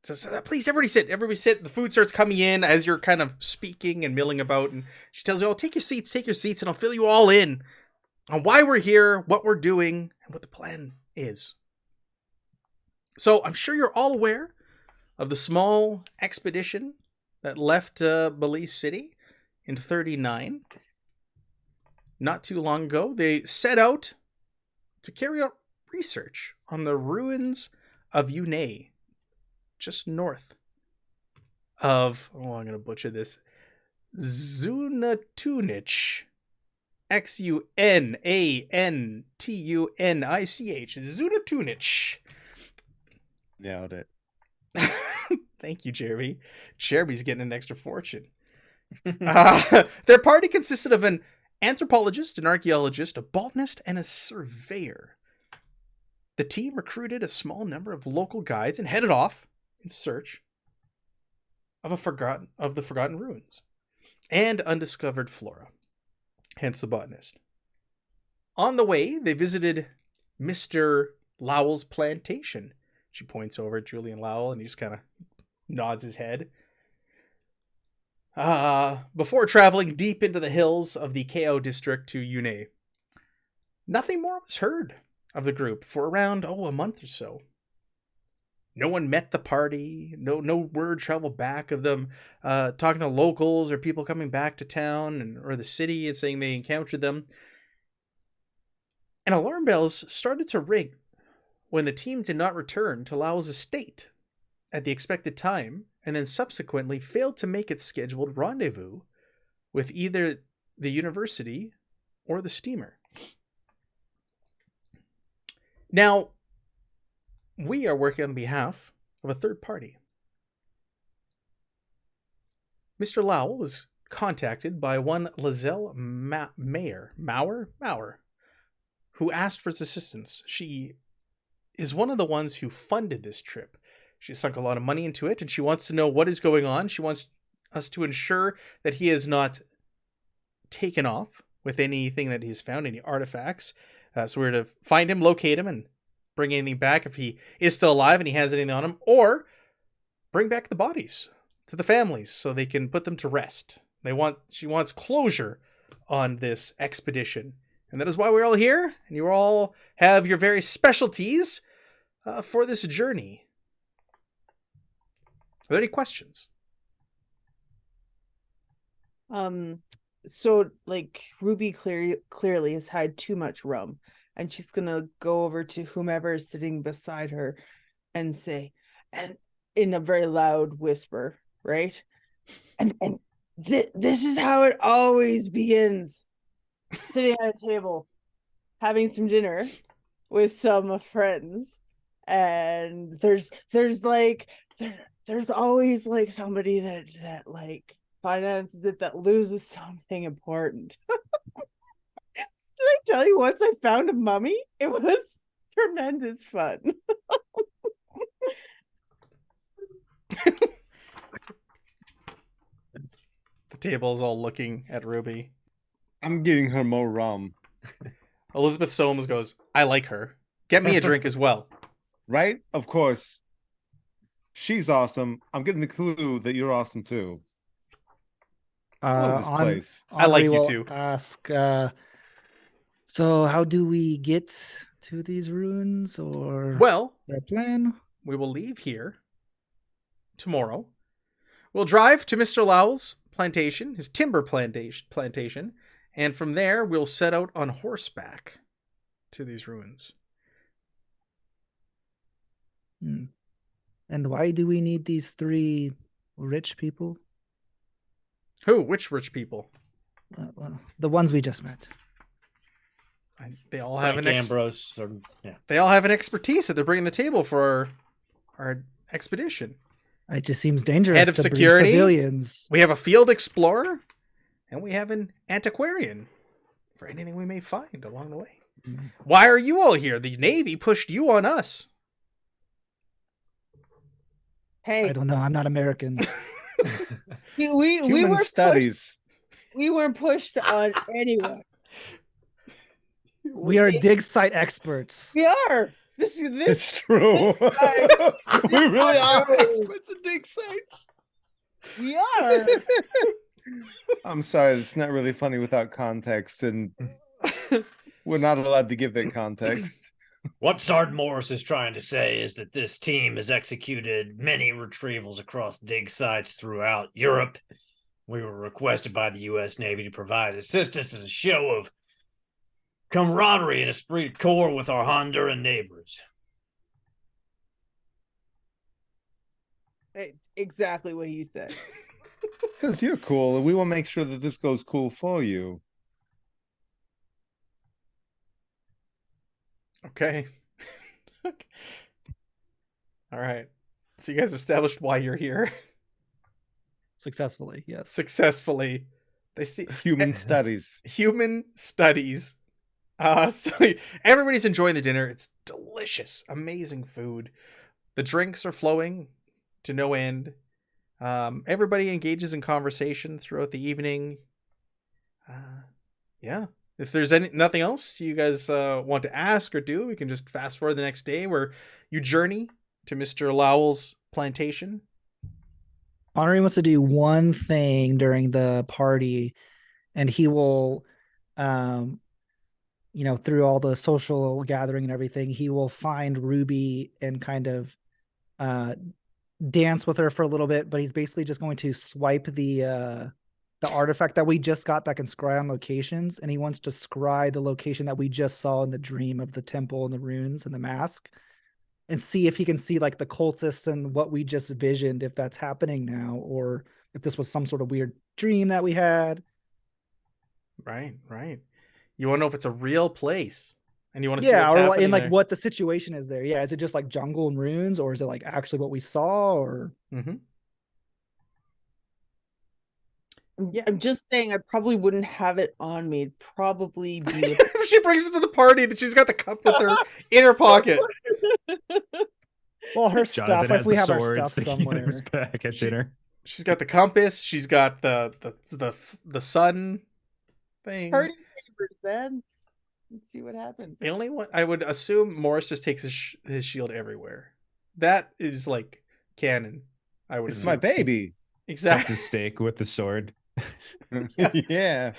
says, please, everybody sit. The food starts coming in as you're kind of speaking and milling about, and she tells you, take your seats, and I'll fill you all in on why we're here, what we're doing, and what the plan is. So I'm sure you're all aware of the small expedition that left Belize City in 1939. Not too long ago, they set out to carry out research on the ruins of Yunay, just north of, I'm going to butcher this, Xunatunich. Xunatunich. Xunatunich. Nailed it. Thank you, Jeremy. Jeremy's getting an extra fortune. Their party consisted of an anthropologist, an archaeologist, a botanist, and a surveyor. The team recruited a small number of local guides and headed off in search of the forgotten ruins and undiscovered flora. Hence the botanist. On the way, they visited Mr. Lowell's plantation. She points over at Julian Lowell and he just kind of nods his head. Before traveling deep into the hills of the Kao district to Yunay. Nothing more was heard of the group for around, a month or so. No one met the party. No word traveled back of them talking to locals or people coming back to town or the city and saying they encountered them. And alarm bells started to ring when the team did not return to Lau's estate at the expected time, and then subsequently failed to make its scheduled rendezvous with either the university or the steamer. Now, we are working on behalf of a third party. Mr. Lau was contacted by one Lizelle Maurer, who asked for his assistance. She is one of the ones who funded this trip. She sunk a lot of money into it, and she wants to know what is going on. She wants us to ensure that he is not taken off with anything that he's found, any artifacts. So we're to find him, locate him, and bring anything back if he is still alive and he has anything on him, or bring back the bodies to the families so they can put them to rest. She wants closure on this expedition. And that is why we're all here, and you all have your various specialties for this journey. Are there any questions? So like Ruby clearly has had too much rum, and she's gonna go over to whomever is sitting beside her and say, and in a very loud whisper, right? And this is how it always begins. Sitting at a table, having some dinner with some friends, and there's always like somebody that like finances it that loses something important. Did I tell you once I found a mummy? It was tremendous fun. The table is all looking at Ruby. I'm getting her more rum. Elizabeth Soames goes, I like her. Get me a drink as well. Right? Of course. She's awesome. I'm getting the clue that you're awesome too. I love this place. I like Henri you will too. Ask, so how do we get to these ruins, or Well, their plan? we will leave here tomorrow. We'll drive to Mr. Lau's plantation, his timber plantation, and from there we'll set out on horseback to these ruins. And why do we need these 3 rich people? Who? Which rich people? Well, the ones we just met. They all have Ambrose. They all have an expertise that they're bringing to the table for our expedition. It just seems dangerous Head of to bring security. civilians. We have a field explorer, and we have an antiquarian for anything we may find along the way. Why are you all here? The Navy pushed you on us. Hey, I don't know. I'm not American. we Human were studies. we weren't pushed on anyone. We are dig site experts. We are. This It's true. this We really are guy- experts at dig sites. we are. I'm sorry, it's not really funny without context, and we're not allowed to give that context. What Sard Morris is trying to say is that this team has executed many retrievals across dig sites throughout Europe. We were requested by the U.S. Navy to provide assistance as a show of camaraderie and esprit de corps with our Honduran neighbors. Exactly what he said. Because you're cool, and we want to make sure that this goes cool for you. Okay. All right. So you guys have established why you're here Successfully, yes. successfully. They see Human studies. human studies. So everybody's enjoying the dinner. It's delicious, amazing food. The drinks are flowing to no end. Everybody engages in conversation throughout the evening. Yeah. If there's nothing else you guys want to ask or do, we can just fast forward the next day where you journey to Mr. Lowell's plantation. Henri wants to do one thing during the party, and he will, through all the social gathering and everything, he will find Ruby and kind of dance with her for a little bit. But he's basically just going to swipe the artifact that we just got that can scry on locations, and he wants to scry the location that we just saw in the dream of the temple and the runes and the mask. and see if he can see like the cultists and what we just visioned, if that's happening now, or if this was some sort of weird dream that we had. Right. You want to know if it's a real place, and you want to see Yeah, what's or happening in like there. what the situation is there. Yeah, is it just like jungle and ruins, or is it like actually what we saw? Or Mm-hmm. Yeah. I'm just saying I probably wouldn't have it on me. It'd probably be If she brings it to the party, that she's got the cup with her in her pocket. well, her Jonathan stuff. has If we the have our sword stuff sticking out somewhere. of his back at dinner. She's got the compass. She's got the sun thing. party favors, man. Let's see what happens. The only one I would assume Morris just takes his shield everywhere. That is like canon. I would. It's assume. my baby. That's Exactly. a steak with the sword. Yeah.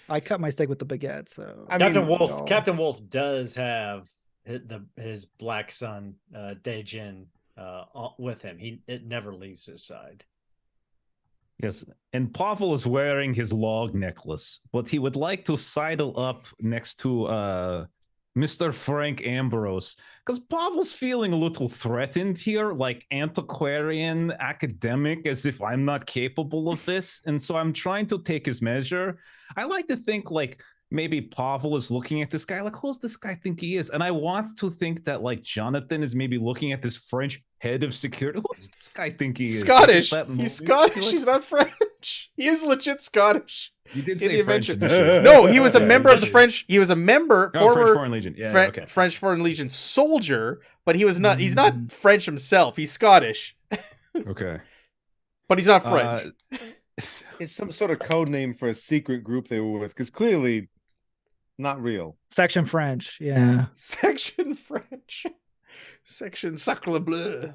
I cut my steak with the baguette, so I Captain mean, Wolf. y'all- Captain Wolf does have his black son, Daejin, with him. It never leaves his side. Yes, and Pavel is wearing his log necklace, but he would like to sidle up next to Mr. Frank Ambrose, because Pavel's feeling a little threatened here, like antiquarian academic, as if I'm not capable of this. And so I'm trying to take his measure. I like to think like maybe Pavel is looking at this guy like, who's this guy think he is? And I want to think that like Jonathan is maybe looking at this French head of security. Who does this guy think he is? Scottish. Like, is that He's movie? Scottish. He's not French. He is legit Scottish. You did in say the French. adventure. didn't you? No, he was a Yeah, member of the you did. French. He was a member, Oh, French former Foreign Legion. Yeah, Fre- okay. French Foreign Legion soldier, but he was not. He's not Mm. French himself. He's Scottish, Okay. but he's not French. It's some sort of code name for a secret group they were with, because clearly not real. section French. Yeah. Section French. Section Sacre Bleu.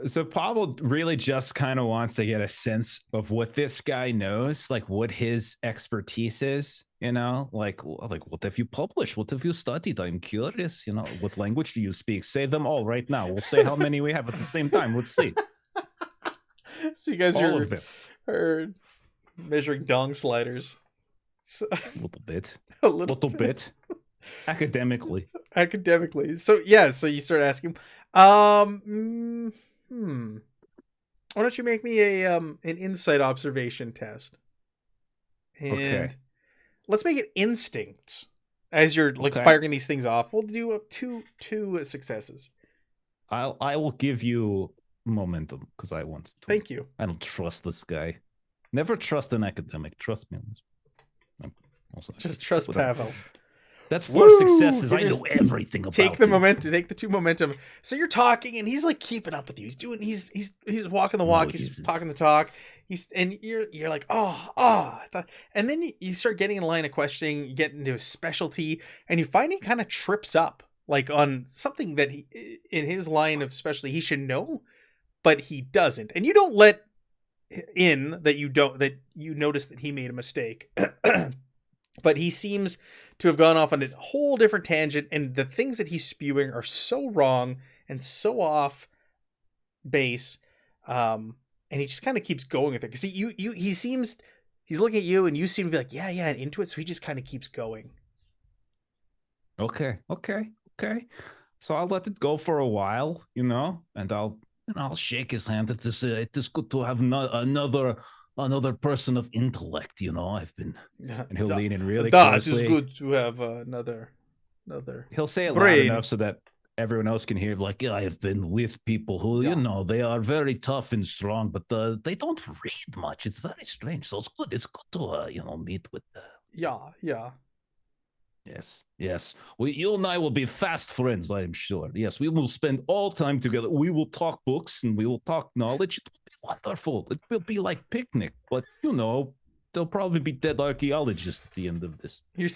So Pavel really just kind of wants to get a sense of what this guy knows, like what his expertise is, you know, like what have you published? What have you studied? I'm curious, you know, what language do you speak? Say them all right now. We'll say how many we have at the same time. Let's see. So you guys All of them. are measuring dong sliders. So, A little bit. a Little bit. Academically. academically. So yeah, so you start asking, why don't you make me a an insight observation test? And Okay. let's make it instincts as you're like Okay. firing these things off. We'll do up two successes. I will give you momentum because I want to. Thank you. I don't trust this guy. Never trust an academic. Trust me on this. I'm also Just trust Whatever. Pavel. That's 4 Woo! successes. I Give know everything about Take the you. momentum. Take the 2 momentum. So you're talking, and he's like keeping up with you. He's doing. He's walking the walk. No, he he's isn't. talking the talk. You're like, and then you start getting in a line of questioning. You get into a specialty, and you find he kind of trips up like on something that he, in his line of specialty, he should know, but he doesn't. And you don't let in that you notice that he made a mistake. But he seems to have gone off on a whole different tangent, and the things that he's spewing are so wrong and so off base. And he just kind of keeps going with it because he's looking at you, and you seem to be like, yeah, and into it. So he just kind of keeps going. Okay. So I'll let it go for a while, you know, and I'll shake his hand. It is good to have another person of intellect, you know. I've been, and he'll lean in really It closely. is good to have another. He'll say it brain. loud enough so that everyone else can hear. Like, yeah, I have been with people who, Yeah. you know, they are very tough and strong, but they don't read much. It's very strange. So it's good. It's good to meet with. Yeah. Yes. You and I will be fast friends, I am sure. Yes, we will spend all time together. We will talk books and we will talk knowledge. It will be wonderful. It will be like picnic, but there'll probably be dead archaeologists at the end of this. You're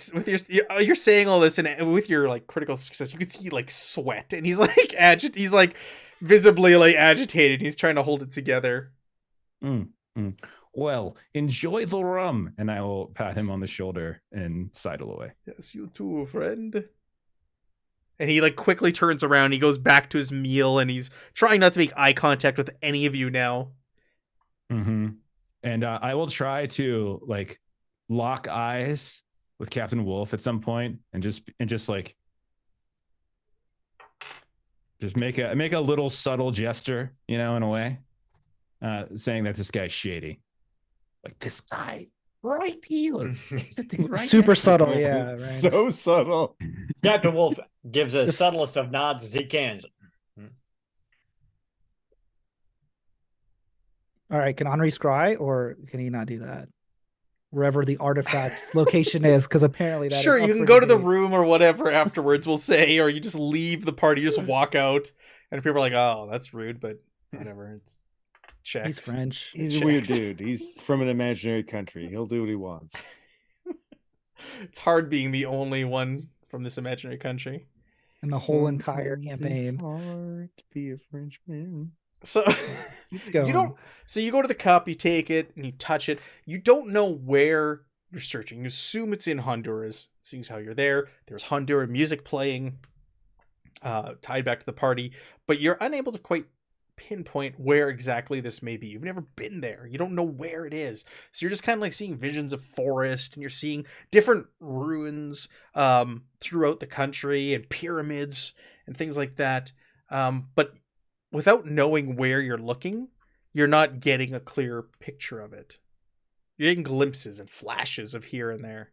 saying all this, and with your like critical success, you can see like sweat, and he's like he's like visibly like agitated. He's trying to hold it together. Well, enjoy the rum, and I will pat him on the shoulder and sidle away. Yes, you too, friend. And he like quickly turns around. He goes back to his meal, and he's trying not to make eye contact with any of you now. Mm-hmm. And I will try to like lock eyes with Captain Wolf at some point, and just like Just make a little subtle gesture, in a way, saying that this guy's shady. Like this guy right here. Sitting right Super next to subtle, you. yeah, right. So subtle. Captain Wolf gives as This- subtlest of nods as he can. All right, can Henri scry, or can he not do that? Wherever the artifact's location is, because apparently that is Sure, up you can for go to the debate. room or whatever afterwards, we'll say, or you just leave the party, you just walk out, and people are like, oh, that's rude, but whatever. It's checks. He's French. He's a weird Checks. dude. He's from an imaginary country. He'll do what he wants. It's hard being the only one from this imaginary country. In the whole entire Sometimes campaign. It's hard to be a Frenchman. So Keeps going. you don't. So you go to the cup, you take it, and you touch it. You don't know where you're searching. You assume it's in Honduras. Seeing as how you're there, there's Honduran music playing, tied back to the party, but you're unable to quite pinpoint where exactly this may be. You've never been there. You don't know where it is. So you're just kind of like seeing visions of forest, and you're seeing different ruins throughout the country and pyramids and things like that. But without knowing where you're looking, you're not getting a clear picture of it. You're getting glimpses and flashes of here and there.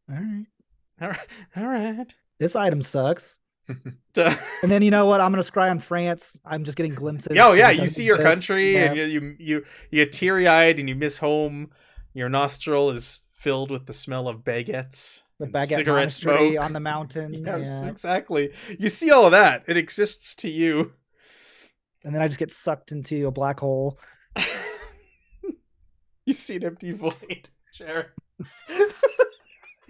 All right. All right. All right. This item sucks. So- And then you know what? I'm gonna scry on France. I'm just getting glimpses. Oh yeah, because it you doesn't see your exist. country, Yeah. and you get teary-eyed, and you miss home. Your nostril is filled with the smell of baguettes, The and baguette cigarette monastery smoke on the mountain. Yes, Yeah. exactly. You see all of that. It exists to you. And then I just get sucked into a black hole. You see an empty void, Jared.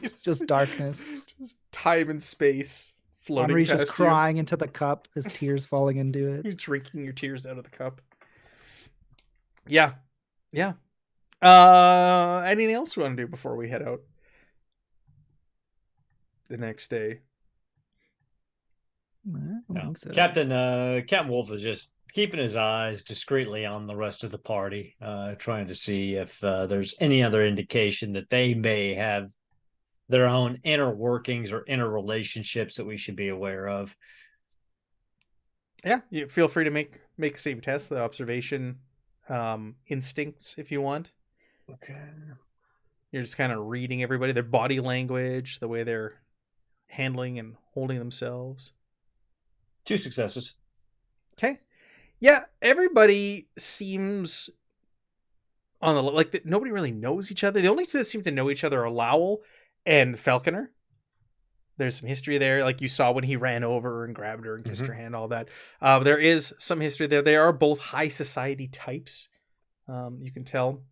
You Just see- darkness. just time and space floating Henri's past just crying into the cup, his tears falling into you. it. You're drinking your tears out of the cup. Yeah. Anything else we want to do before we head out the next day? I don't No. think so. Captain Wolf is just keeping his eyes discreetly on the rest of the party, trying to see if there's any other indication that they may have their own inner workings or inner relationships that we should be aware of. Yeah, you feel free to make the same test, the observation instincts, if you want. Okay. You're just kind of reading everybody, their body language, the way they're handling and holding themselves. 2 successes. Okay. Yeah, everybody seems on the nobody really knows each other. The only two that seem to know each other are Lowell and Falconer. There's some history there, like you saw when he ran over and grabbed her and kissed her hand, all that. There is some history there. They are both high society types, you can tell.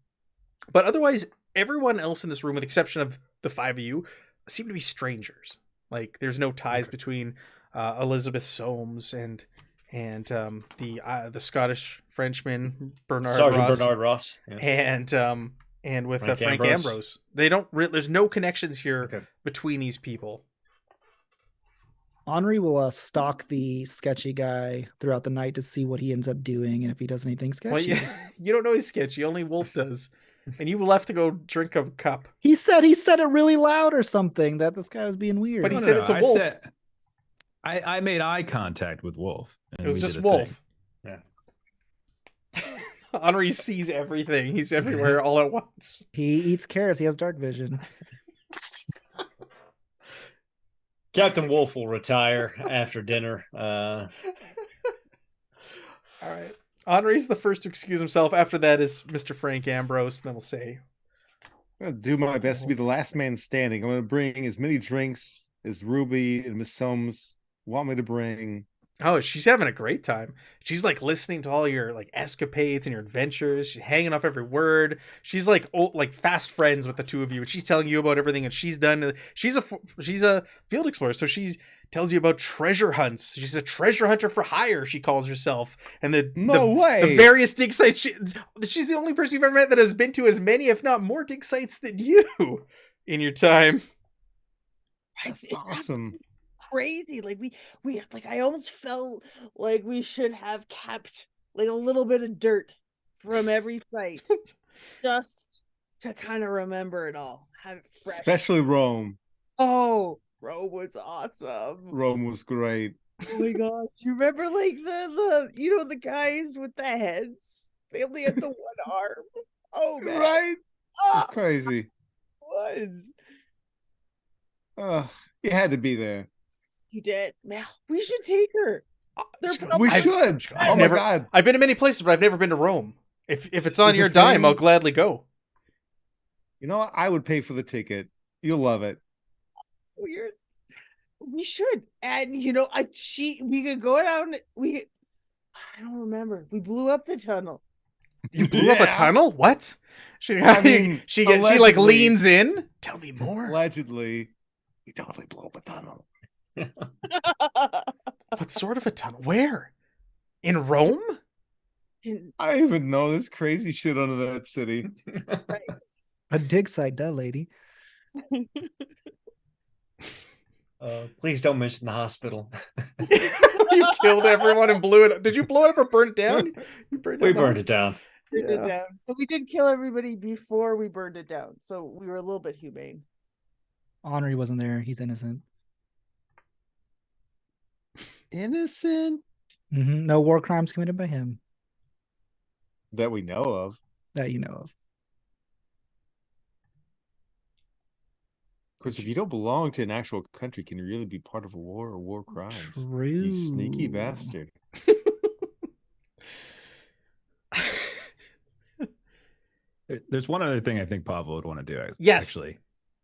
But otherwise, everyone else in this room, with the exception of the 5 of you, seem to be strangers. Like, there's no ties between Elizabeth Soames and the Scottish Frenchman Bernard Sergeant Ross, Bernard Ross. Yeah. and with Frank Frank Ambrose. Ambrose. They don't. There's no connections here Okay. between these people. Henri will stalk the sketchy guy throughout the night to see what he ends up doing and if he does anything sketchy. Well, you don't know he's sketchy. Only Wolf does. And you left to go drink a cup. He said it really loud or something, that this guy was being weird. But he said it's a wolf. I made eye contact with Wolf. And It was we just did a Wolf. thing. Henri sees everything. He's everywhere all at once. He eats carrots. He has dark vision. Captain Wolf will retire after dinner. All right. Henri's the first to excuse himself. After that is Mr. Frank Ambrose. And then we'll say, I'm gonna do my best to be the last man standing. I'm gonna bring as many drinks as Ruby and Miss Soames want me to bring. oh, she's having a great time. She's like listening to all your like escapades and your adventures. She's hanging off every word. She's like fast friends with the two of you, and she's telling you about everything that she's done. She's a field explorer, so she tells you about treasure hunts. She's a treasure hunter for hire, she calls herself, and the various dig sites. She's the only person you've ever met that has been to as many, if not more, dig sites than you in your time. That's awesome. Crazy. Like we like I almost felt like we should have kept like a little bit of dirt from every site just to kind of remember it all, have it fresh. Especially Rome. Oh, Rome was awesome. Rome was great. Oh my gosh. You remember like the guys with the heads? They only had the one arm. Oh man. Right? Oh, It's crazy. it was. You had to be there. You did. Now we should take her. They're We probably- should. I've Oh never- my god. I've been to many places, but I've never been to Rome. If it's on There's a your dime, thing- I'll gladly go. You know what? I would pay for the ticket. You'll love it. We should. And we could go down. I don't remember. We blew up the tunnel. You blew up a Yeah. tunnel? What? She mean, she like allegedly. leans in. Tell me more. Allegedly, we totally blew up a tunnel. What sort of a tunnel? Where? In Rome? I even know this crazy shit under that city. A dig site, duh, lady. Please don't mention the hospital. You killed everyone and blew it up. Did you blow it up or burn it down? You burned We down the burned house? it down. Burned it down. But we did kill everybody before we burned it down. So we were a little bit humane. Henri wasn't there. He's innocent. Innocent? No war crimes committed by him That we know of. that you know of. Because if you don't belong to an actual country, can you really be part of a war or war crimes? True. You sneaky bastard. There's one other thing I think Pavel would want to do. Yes. Actually,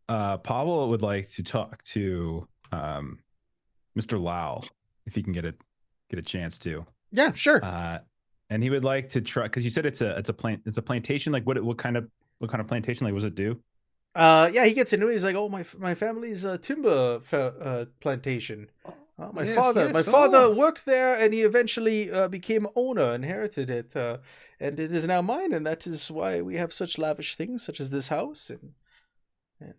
Pavel would like to talk to Mr. Lau if he can get a chance to. Yeah, sure. And he would like to try because you said it's a plantation. Like what kind of plantation? Like what does it do? Yeah, he gets into it. He's like, "Oh, my family's timber plantation. My father worked there, and he eventually became owner, inherited it, and it is now mine. And that is why we have such lavish things, such as this house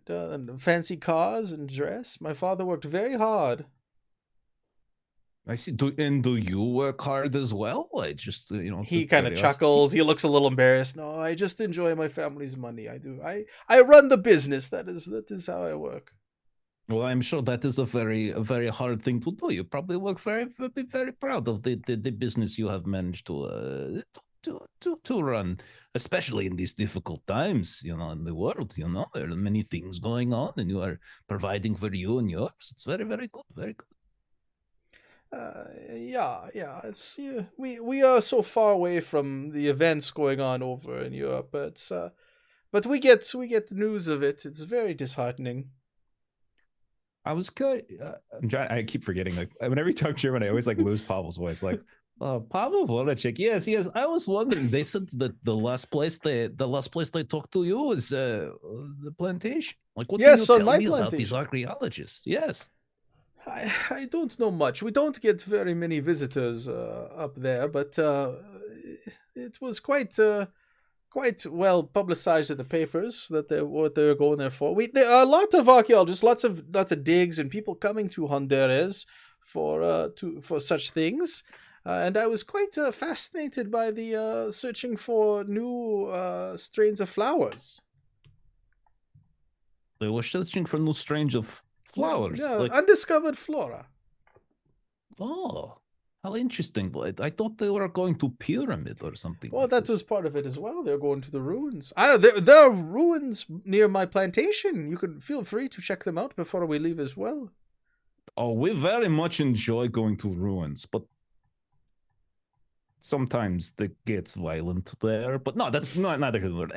and fancy cars and dress. My father worked very hard." I see. Do you work hard as well? I just He kind of chuckles. He looks a little embarrassed. "No, I just enjoy my family's money. I do. I run the business. That is how I work." Well, I'm sure that is a very hard thing to do. You probably work very proud of the business you have managed to run, especially in these difficult times. In the world, there are many things going on, and you are providing for you and yours. It's very good, very good. Yeah. It's we are so far away from the events going on over in Europe, but we get news of it. It's very disheartening. I was good. I keep forgetting. Like whenever you talk German, I always lose Pavel's voice. Like Pavel Voracek. Yes. I was wondering. They said that the last place they talked to you was the plantation. Like what? Yes, can you on tell my me about these plantation. archaeologists? Yes. I don't know much. We don't get very many visitors up there, but it was quite well publicized in the papers that what they were going there for. There are a lot of archaeologists, lots of digs, and people coming to Honduras for such things. And I was quite fascinated by the searching for new strains of flowers. They were searching for new strains of flowers. Yeah, undiscovered flora. Oh, how interesting. But I thought they were going to Pyramid or something. Well, like that this. was part of it as well. They're going to the ruins. There are ruins near my plantation. You can feel free to check them out before we leave as well. Oh, we very much enjoy going to ruins, but sometimes it gets violent there. But no, that's not a good word.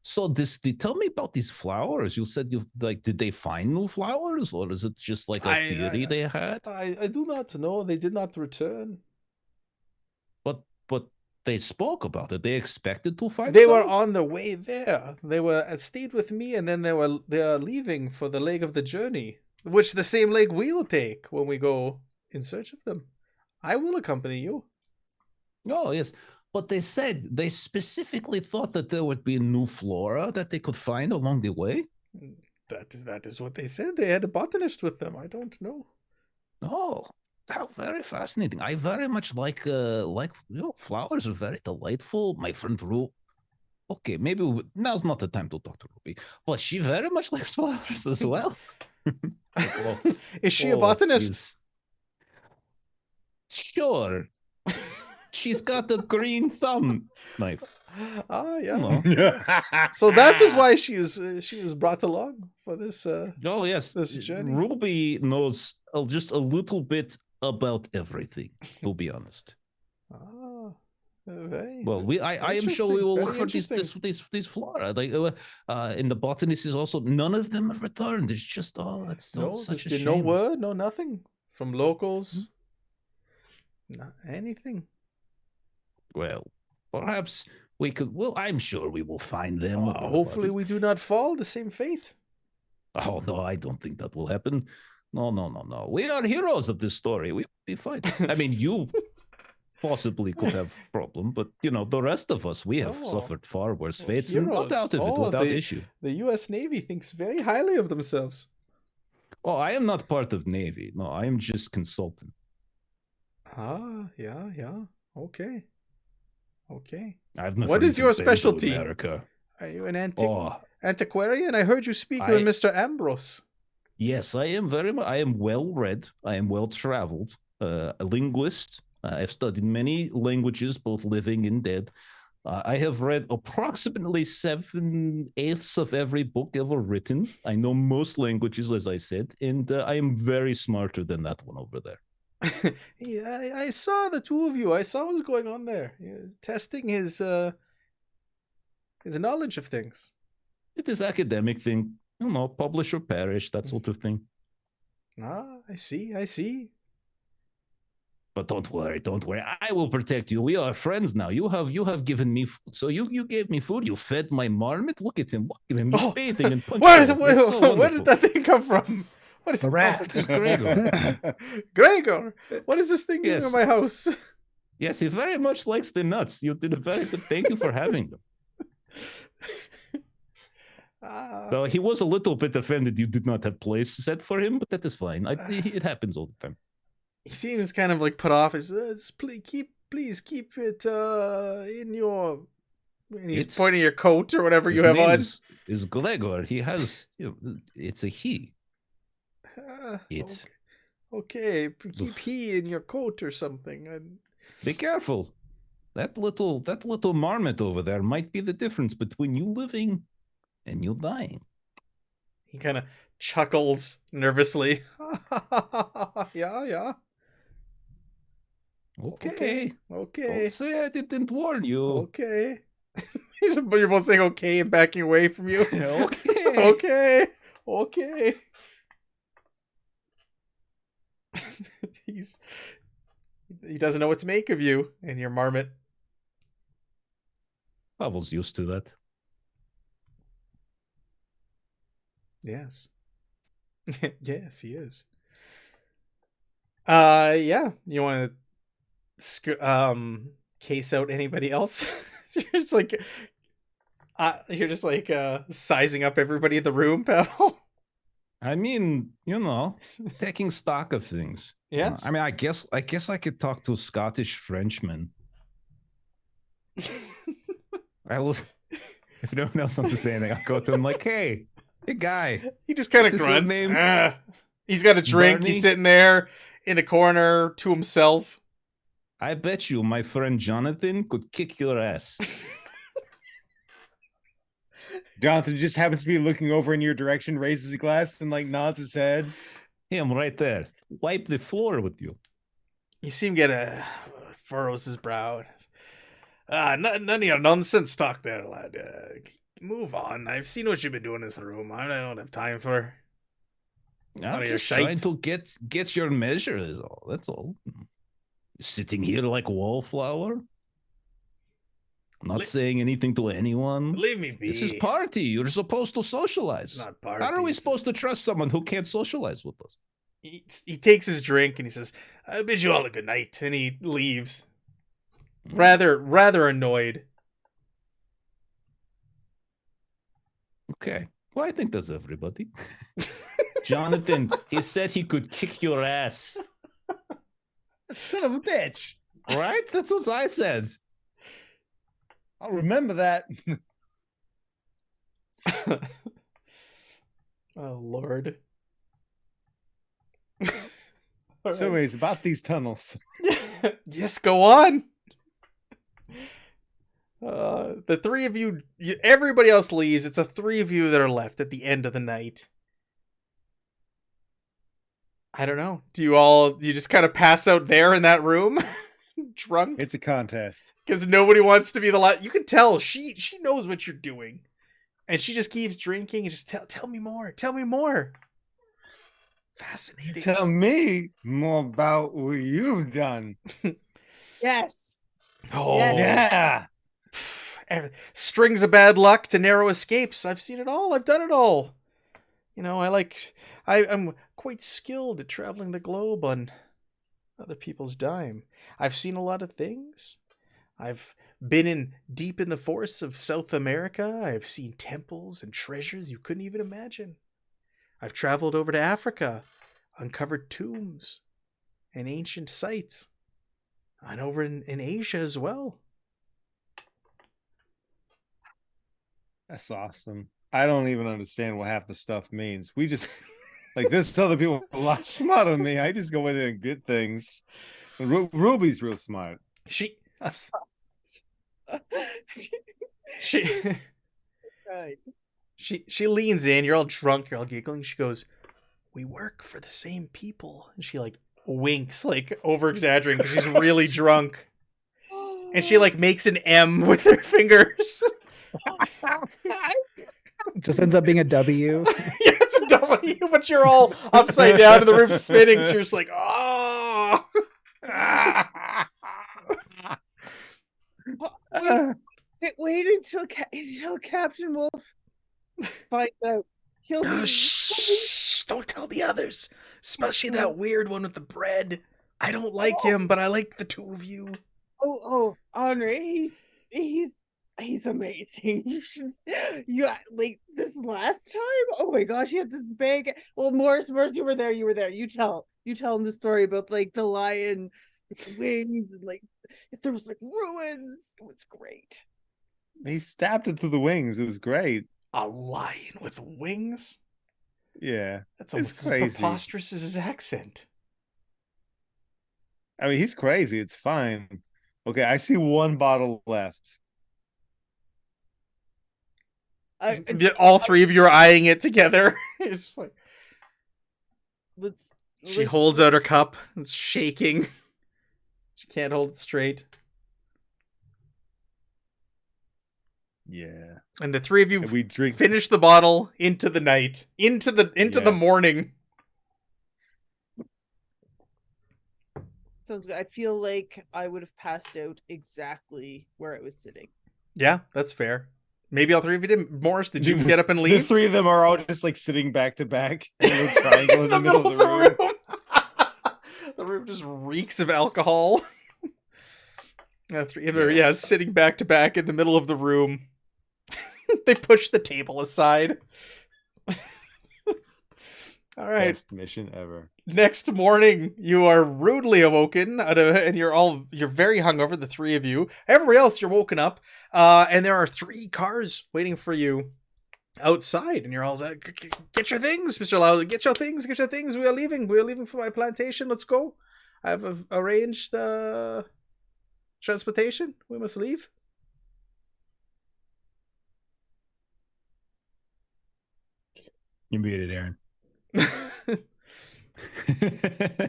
So tell me about these flowers. You said did they find new flowers, or is it just like a theory they had? I do not know. They did not return. But they spoke about it. They expected to find. They some? were on the way there. They were stayed with me, and then they are leaving for the leg of the journey, which the same leg we will take when we go in search of them. I will accompany you. Oh, yes. But they said they specifically thought that there would be new flora that they could find along the way. That is what they said. They had a botanist with them. I don't know. Oh, that's very fascinating. I very much like flowers are very delightful. My friend Ru. Okay, maybe now's not the time to talk to Ruby, but she very much likes flowers as well. Oh, Is she a oh, botanist? jeez. Sure. She's got a green thumb knife. Ah, yeah. No. So that is why she was brought along for this. Oh yes, This journey. Ruby knows just a little bit about everything. To be honest. Ah, very Well, I am sure we interesting, will very look for these flora. Like in the botanist is also none of them have returned. It's just it's no. such There's a been no shame. word, no nothing from locals. Not anything. Well, perhaps we could. Well, I'm sure we will find them. Hopefully, we do not fall the same fate. Oh no, I don't think that will happen. No. We are heroes of this story. We will be fine. I mean, you possibly could have problem, but the rest of us, we have suffered far worse fates, and got out of it without issue. The U.S. Navy thinks very highly of themselves. Oh, I am not part of Navy. No, I am just consultant. Ah, yeah. Okay. I've never What is even your been to specialty? America. Are you an Oh, antiquarian? I heard you speak with Mr. Ambrose. yes, I am very much. I am well read. I am well traveled. A linguist. I've studied many languages, both living and dead. I have read approximately 7/8 of every book ever written. I know most languages, as I said, and I am very smarter than that one over there. Yeah, I saw the two of you. I saw what's going on there. You're testing his knowledge of things. It is academic thing, publish or perish, that sort of thing. Ah, I see. But don't worry. I will protect you. We are friends now. You have given me food. So you gave me food. You fed my marmot. Look at him. He's bathing and punching. Where did that thing come from? What is The rat. It's just Gregor. Gregor, what is this thing doing Yes. in my house? Yes, he very much likes the nuts. You did a very good. Thank you for having them. So he was a little bit offended you did not have place set for him, but that is fine. It happens all the time. He seems kind of like put off. He says, please keep it in your. And he's pointing your coat or whatever you have on. Is Gregor. He has. It's a he. Okay. Keep he in your coat or something. Be careful. That little marmot over there might be the difference between you living and you dying. He kind of chuckles nervously. Yeah. Okay. Don't say I didn't warn you. Okay. You're both saying okay and backing away from you. Okay. Okay. He doesn't know what to make of you and your marmot. I was used to that. Yes. Yes, he is. Yeah. You want to case out anybody else? You're just like sizing up everybody in the room, Pavel. I mean, taking stock of things. Yes. I mean, I guess I could talk to a Scottish Frenchman. I will. If no one else wants to say anything, I'll go to him like, "Hey guy." He just kind of grunts. He's got a drink. Barney? He's sitting there in the corner to himself. I bet you my friend Jonathan could kick your ass. Jonathan just happens to be looking over in your direction, raises a glass, and like nods his head. Him right there. Wipe the floor with you. You see him furrows his brow. None of your nonsense talk there, lad. Move on. I've seen what you've been doing in this room. I don't have time for. I'm just trying to get your measure. Is all. That's all. Sitting here like a wallflower. Not saying anything to anyone. Leave me be. This is party. You're supposed to socialize. Not party. How are we supposed to trust someone who can't socialize with us? He takes his drink and he says, "I bid you all a good night," and he leaves. Rather annoyed. Okay. Well, I think that's everybody. Jonathan, he said he could kick your ass. Son of a bitch. Right? That's what I said. I'll remember that. Oh, Lord. So, anyways, about these tunnels. Yes, go on. The three of you, everybody else leaves. It's the three of you that are left at the end of the night. I don't know. Do you just kind of pass out there in that room, drunk? It's a contest. Because nobody wants to be the last. You can tell she knows what you're doing, and she just keeps drinking and just tell me more. Tell me more. Fascinating. Tell me more about what you've done. Yes. Oh Yeah. Strings of bad luck to narrow escapes. I've seen it all. I've done it all. You know, I'm quite skilled at traveling the globe on other people's dime. I've seen a lot of things. I've been deep in the forests of South America. I've seen temples and treasures you couldn't even imagine. I've traveled over to Africa, uncovered tombs and ancient sites. And over in Asia as well. That's awesome. I don't even understand what half the stuff means. We just like this. Other people are a lot smarter than me. I just go in there and get things. Ruby's real smart. She Right. she leans in. You're all drunk. You're all giggling. She goes, "We work for the same people." And she like winks, like over exaggerating because she's really drunk. And she like makes an M with her fingers. Just ends up being a W. Yeah, it's a W, but you're all upside down and the room's spinning, so you're just like, oh. Wait until Captain Wolf finds out. He'll be... Shh, don't tell the others, especially that weird one with the bread. I don't like him, but I like the two of you. Oh, Henri, he's amazing. You should, like this last time. Oh my gosh, he had this big. Well, Morris, you were there. You tell him the story about like the lion with the wings and like if there was like ruins. It was great. He stabbed it through the wings. It was great. A lion with wings? Yeah, That's almost it's as crazy. preposterous as his accent. I mean, he's crazy. It's fine. Okay, I see one bottle left. All three of you are eyeing it together. It's like she let's holds out her cup. It's shaking. She can't hold it straight. Yeah, And the three of you and we drink. finish the bottle into the night, into the Yes. morning. Sounds good. I feel like I would have passed out exactly where I was sitting. Yeah, that's fair. Maybe all three of you didn't. Morris, did you get up and The leave? three of them are all just like sitting back to back in a little triangle in the middle of the room. The room just reeks of alcohol. Three of them are, sitting back to back in the middle of the room. They push the table aside. All right. Best mission ever. Next morning, you are rudely awoken, and you're very hungover. The three of you, everybody else, you're woken up, and there are three cars waiting for you outside, and you're all like, "Get your things, Mr. Lowell. Get your things. Get your things. We are leaving for my plantation. Let's go. I have arranged transportation. We must leave." You muted, Aaron.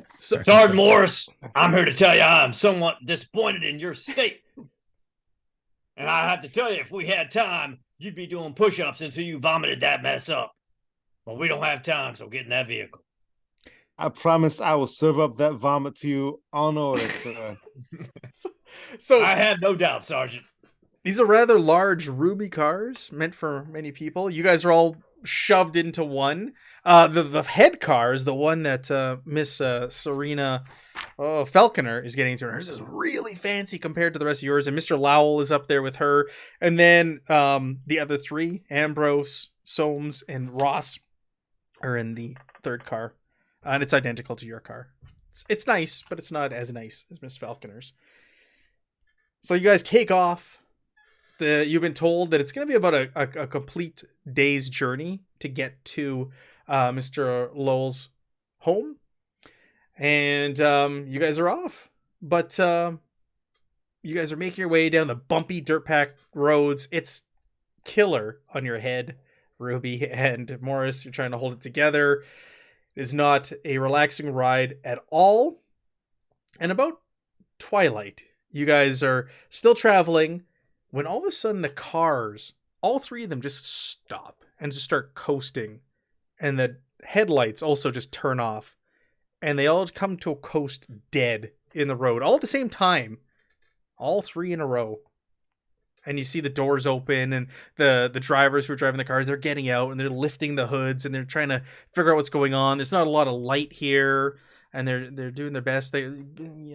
Sergeant Morris, I'm here to tell you I'm somewhat disappointed in your state. And I have to tell you, if we had time, you'd be doing push-ups until you vomited that mess up. But we don't have time, so get in that vehicle. I promise I will serve up that vomit to you on order, sir. So I have no doubt, Sergeant. these are rather large ruby cars meant for many people. You guys are all shoved into one. The head car is the one that Miss Serena Falconer is getting to. Hers is really fancy compared to the rest of yours. And Mr. Lowell is up there with her. And then the other three, Ambrose, Soames, and Ross, are in the third car. And it's identical to your car. It's nice, but it's not as nice as Miss Falconer's. So you guys take off. You've been told that it's going to be about a complete day's journey to get to Mr. Lowell's home. And you guys are off. But you guys are making your way down the bumpy dirt pack roads. It's killer on your head, Ruby and Morris. You're trying to hold it together. It is not a relaxing ride at all. And about twilight, you guys are still traveling when all of a sudden the cars, all three of them, just stop and just start coasting. And the headlights also just turn off. And they all come to a coast dead in the road, all at the same time. All three in a row. And you see the doors open, and the drivers who are driving the cars, they're getting out, and they're lifting the hoods, and they're trying to figure out what's going on. There's not a lot of light here, and they're doing their best. They're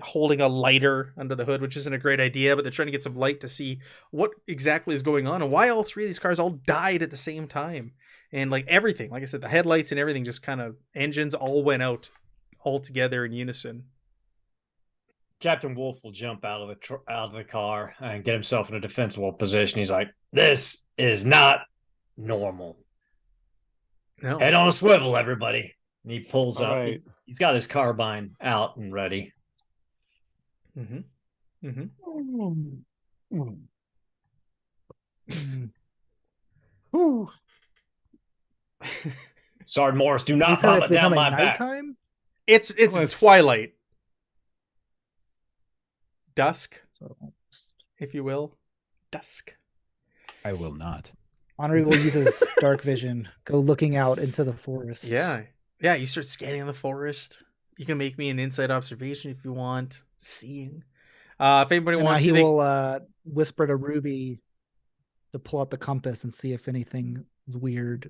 holding a lighter under the hood, which isn't a great idea, but they're trying to get some light to see what exactly is going on, and why all three of these cars all died at the same time. And like everything, like I said, the headlights and everything just kind of, engines all went out all together in unison. Captain Wolf will jump out of the car and get himself in a defensible position. He's like, "This is not normal. No. Head on a swivel, everybody." And he pulls All up. right. He's got his carbine out and ready. Mm-hmm. Mm-hmm. Whew. Sergeant Morris, do You not said it's vomit down becoming my back. nighttime. It's Let's- twilight. Dusk, So if you will. Dusk. I will not. Henri will use his dark vision, go looking out into the forest. Yeah. Yeah, you start scanning the forest. You can make me an inside observation if you want. Seeing. If anybody And wants he to, they- will whisper to Ruby to pull out the compass and see if anything is weird.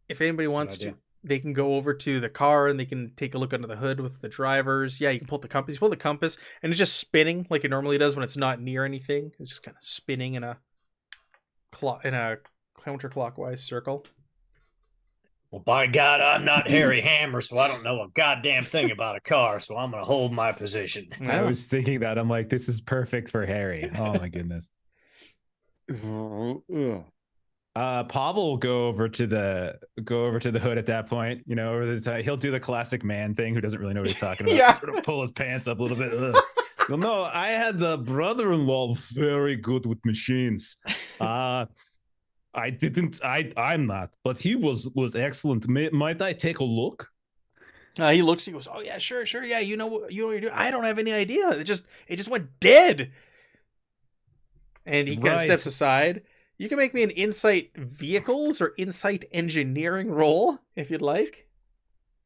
if anybody That's a good wants to, idea. they can go over to the car and they can take a look under the hood with the drivers. Yeah, you can pull the compass. You pull the compass, and it's just spinning like it normally does when it's not near anything. It's just kind of spinning in a counterclockwise circle. Well, by God, I'm not Harry Hammer, so I don't know a goddamn thing about a car, so I'm going to hold my position. I was thinking that. I'm like, this is perfect for Harry. Oh my goodness. Ugh. Pavel will go over to the hood at that point. You know, over the time he'll do the classic man thing who doesn't really know what he's talking about. Yeah. Sort of pull his pants up a little bit. Ugh. Well, no, I had the brother-in-law very good with machines. I'm not, but he was excellent. Might I take a look? He looks. He goes, "Oh yeah, sure. Yeah, you know what you're doing. I don't have any idea. It just went dead." And he kind of Right. steps aside. You can make me an insight vehicles or insight engineering roll if you'd like.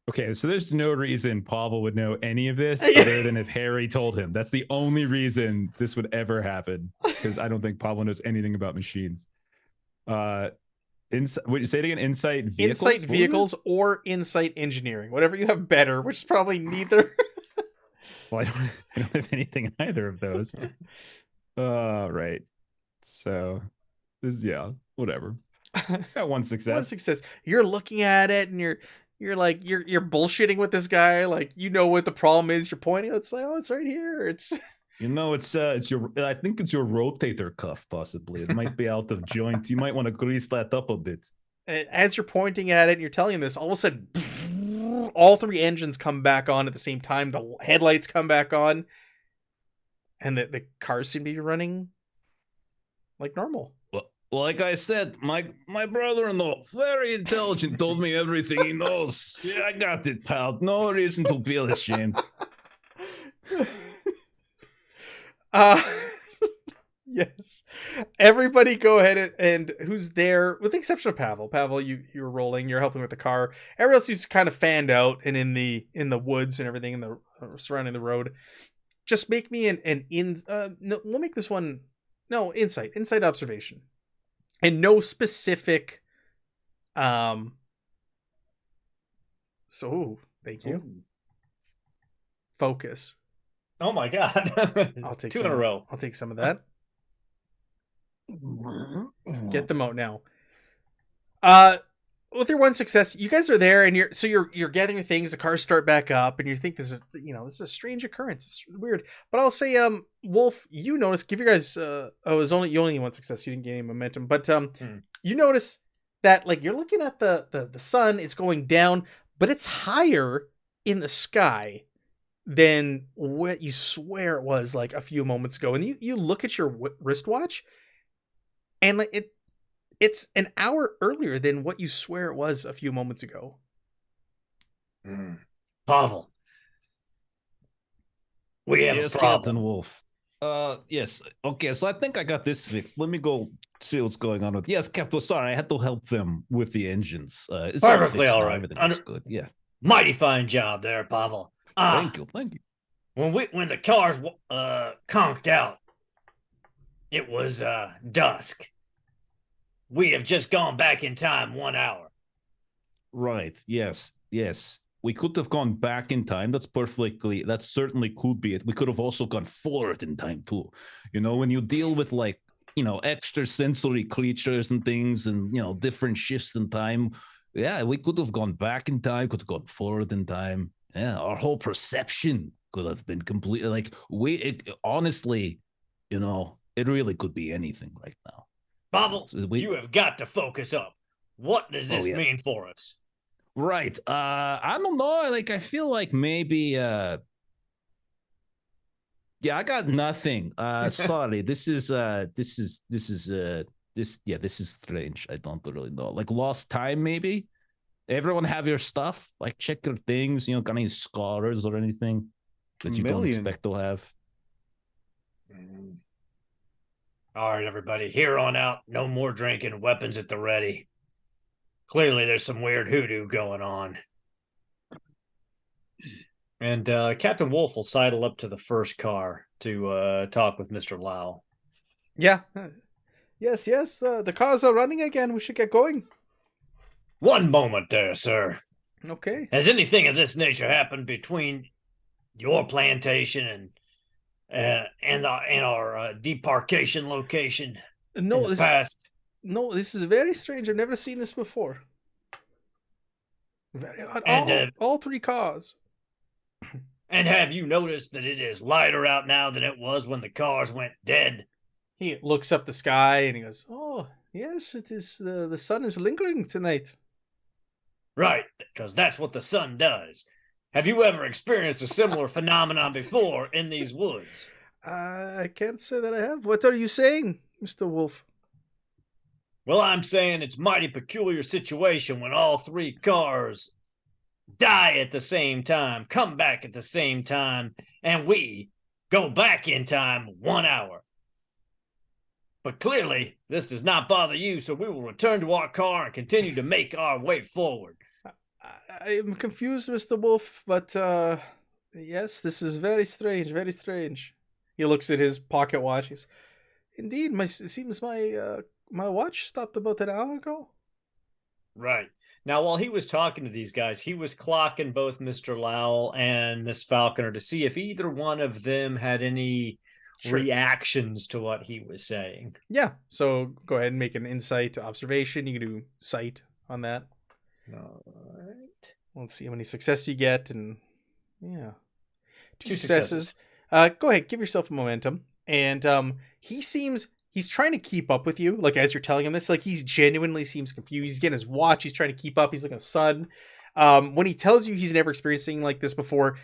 Okay, so there's no reason Pavel would know any of this other than if Harry told him. That's the only reason this would ever happen, because I don't think Pavel knows anything about machines. What you say it again? Insight vehicles. Insight What was it? vehicles or insight engineering, whatever you have better, which is probably neither. Well, I don't have anything in either of those. Right. So this is whatever. Got one success. One success. You're looking at it and you're bullshitting with this guy. Like, you know what the problem is. You're pointing. It's like, oh, it's right here. It's You know, it's your. I think it's your rotator cuff, possibly. It might be out of joint. You might want to grease that up a bit. as you're pointing at it and you're telling him this, all of a sudden, all three engines come back on at the same time. The headlights come back on, and the cars seem to be running like normal. Well, like I said, my brother-in-law, very intelligent, told me everything he knows. Yeah, I got it, pal. No reason to feel ashamed. Yes. Everybody go ahead and who's there, with the exception of Pavel. Pavel, you're rolling, you're helping with the car. Everybody else who's kind of fanned out and in the woods and everything in the surrounding the road. Just make me no, we'll make this one insight observation. And no specific thank you. Focus. Oh my God. I'll take two some, in a row. I'll take some of that. Get them out now. With your one success, you guys are there, and you're gathering your things. The cars start back up, and you think this is a strange occurrence. It's weird, but I'll say, Wolf, you notice. Give you guys, you only one success. You didn't gain any momentum, but you notice that like you're looking at the sun. It's going down, but it's higher in the sky, than what you swear it was like a few moments ago. And you look at your wristwatch, and like it's an hour earlier than what you swear it was a few moments ago. Pavel, we have Yes, a problem. Captain Wolf. Yes. Okay, so I think I got this fixed. Let me go see what's going on with. Yes, Captain. Sorry, I had to help them with the engines. It's Perfectly all fixed all now. right. Everything is good. Yeah. Mighty fine job there, Pavel. Thank you. Thank you. When the cars conked out, it was dusk. We have just gone back in time 1 hour. Right. Yes. Yes. We could have gone back in time. That certainly could be it. We could have also gone forward in time too. You know, when you deal with like, extrasensory creatures and things and, different shifts in time. Yeah, we could have gone back in time, could have gone forward in time. Yeah, our whole perception could have been completely honestly, it really could be anything right now. Pavel, you have got to focus up. What does this mean for us? Right. I don't know. Like, I feel like maybe, I got nothing. Sorry. This is strange. I don't really know. Like lost time, maybe? Everyone have your stuff? Like check your things, got any scars or anything that you don't expect to have? All right, everybody. Here on out, no more drinking, weapons at the ready. Clearly, there's some weird hoodoo going on. And Captain Wolf will sidle up to the first car to talk with Mr. Lau. Yeah. Yes. The cars are running again. We should get going. One moment there, sir. Okay. Has anything of this nature happened between your plantation and our debarkation location in the past? No, this is very strange. I've never seen this before. Very odd. All three cars. And have you noticed that it is lighter out now than it was when the cars went dead? He looks up the sky and he goes, "Oh, yes, it is. The sun is lingering tonight." Right, because that's what the sun does. Have you ever experienced a similar phenomenon before in these woods? I can't say that I have. What are you saying, Mr. Wolf? Well, I'm saying it's a mighty peculiar situation when all three cars die at the same time, come back at the same time, and we go back in time 1 hour. But clearly, this does not bother you, so we will return to our car and continue to make our way forward. I'm confused, Mr. Wolf, but yes, this is very strange, very strange. He looks at his pocket watch. He's, indeed, it seems my watch stopped about an hour ago. Right. Now, while he was talking to these guys, he was clocking both Mr. Lowell and Miss Falconer to see if either one of them had any reactions to what he was saying. Yeah, so go ahead and make an insight observation. You can do sight on that. All right. Let's see how many successes you get, and yeah, two successes. Go ahead, give yourself a momentum. And he's trying to keep up with you, like as you're telling him this, like he genuinely seems confused. He's getting his watch, he's trying to keep up, he's looking at the sun. When he tells you he's never experienced anything like this before,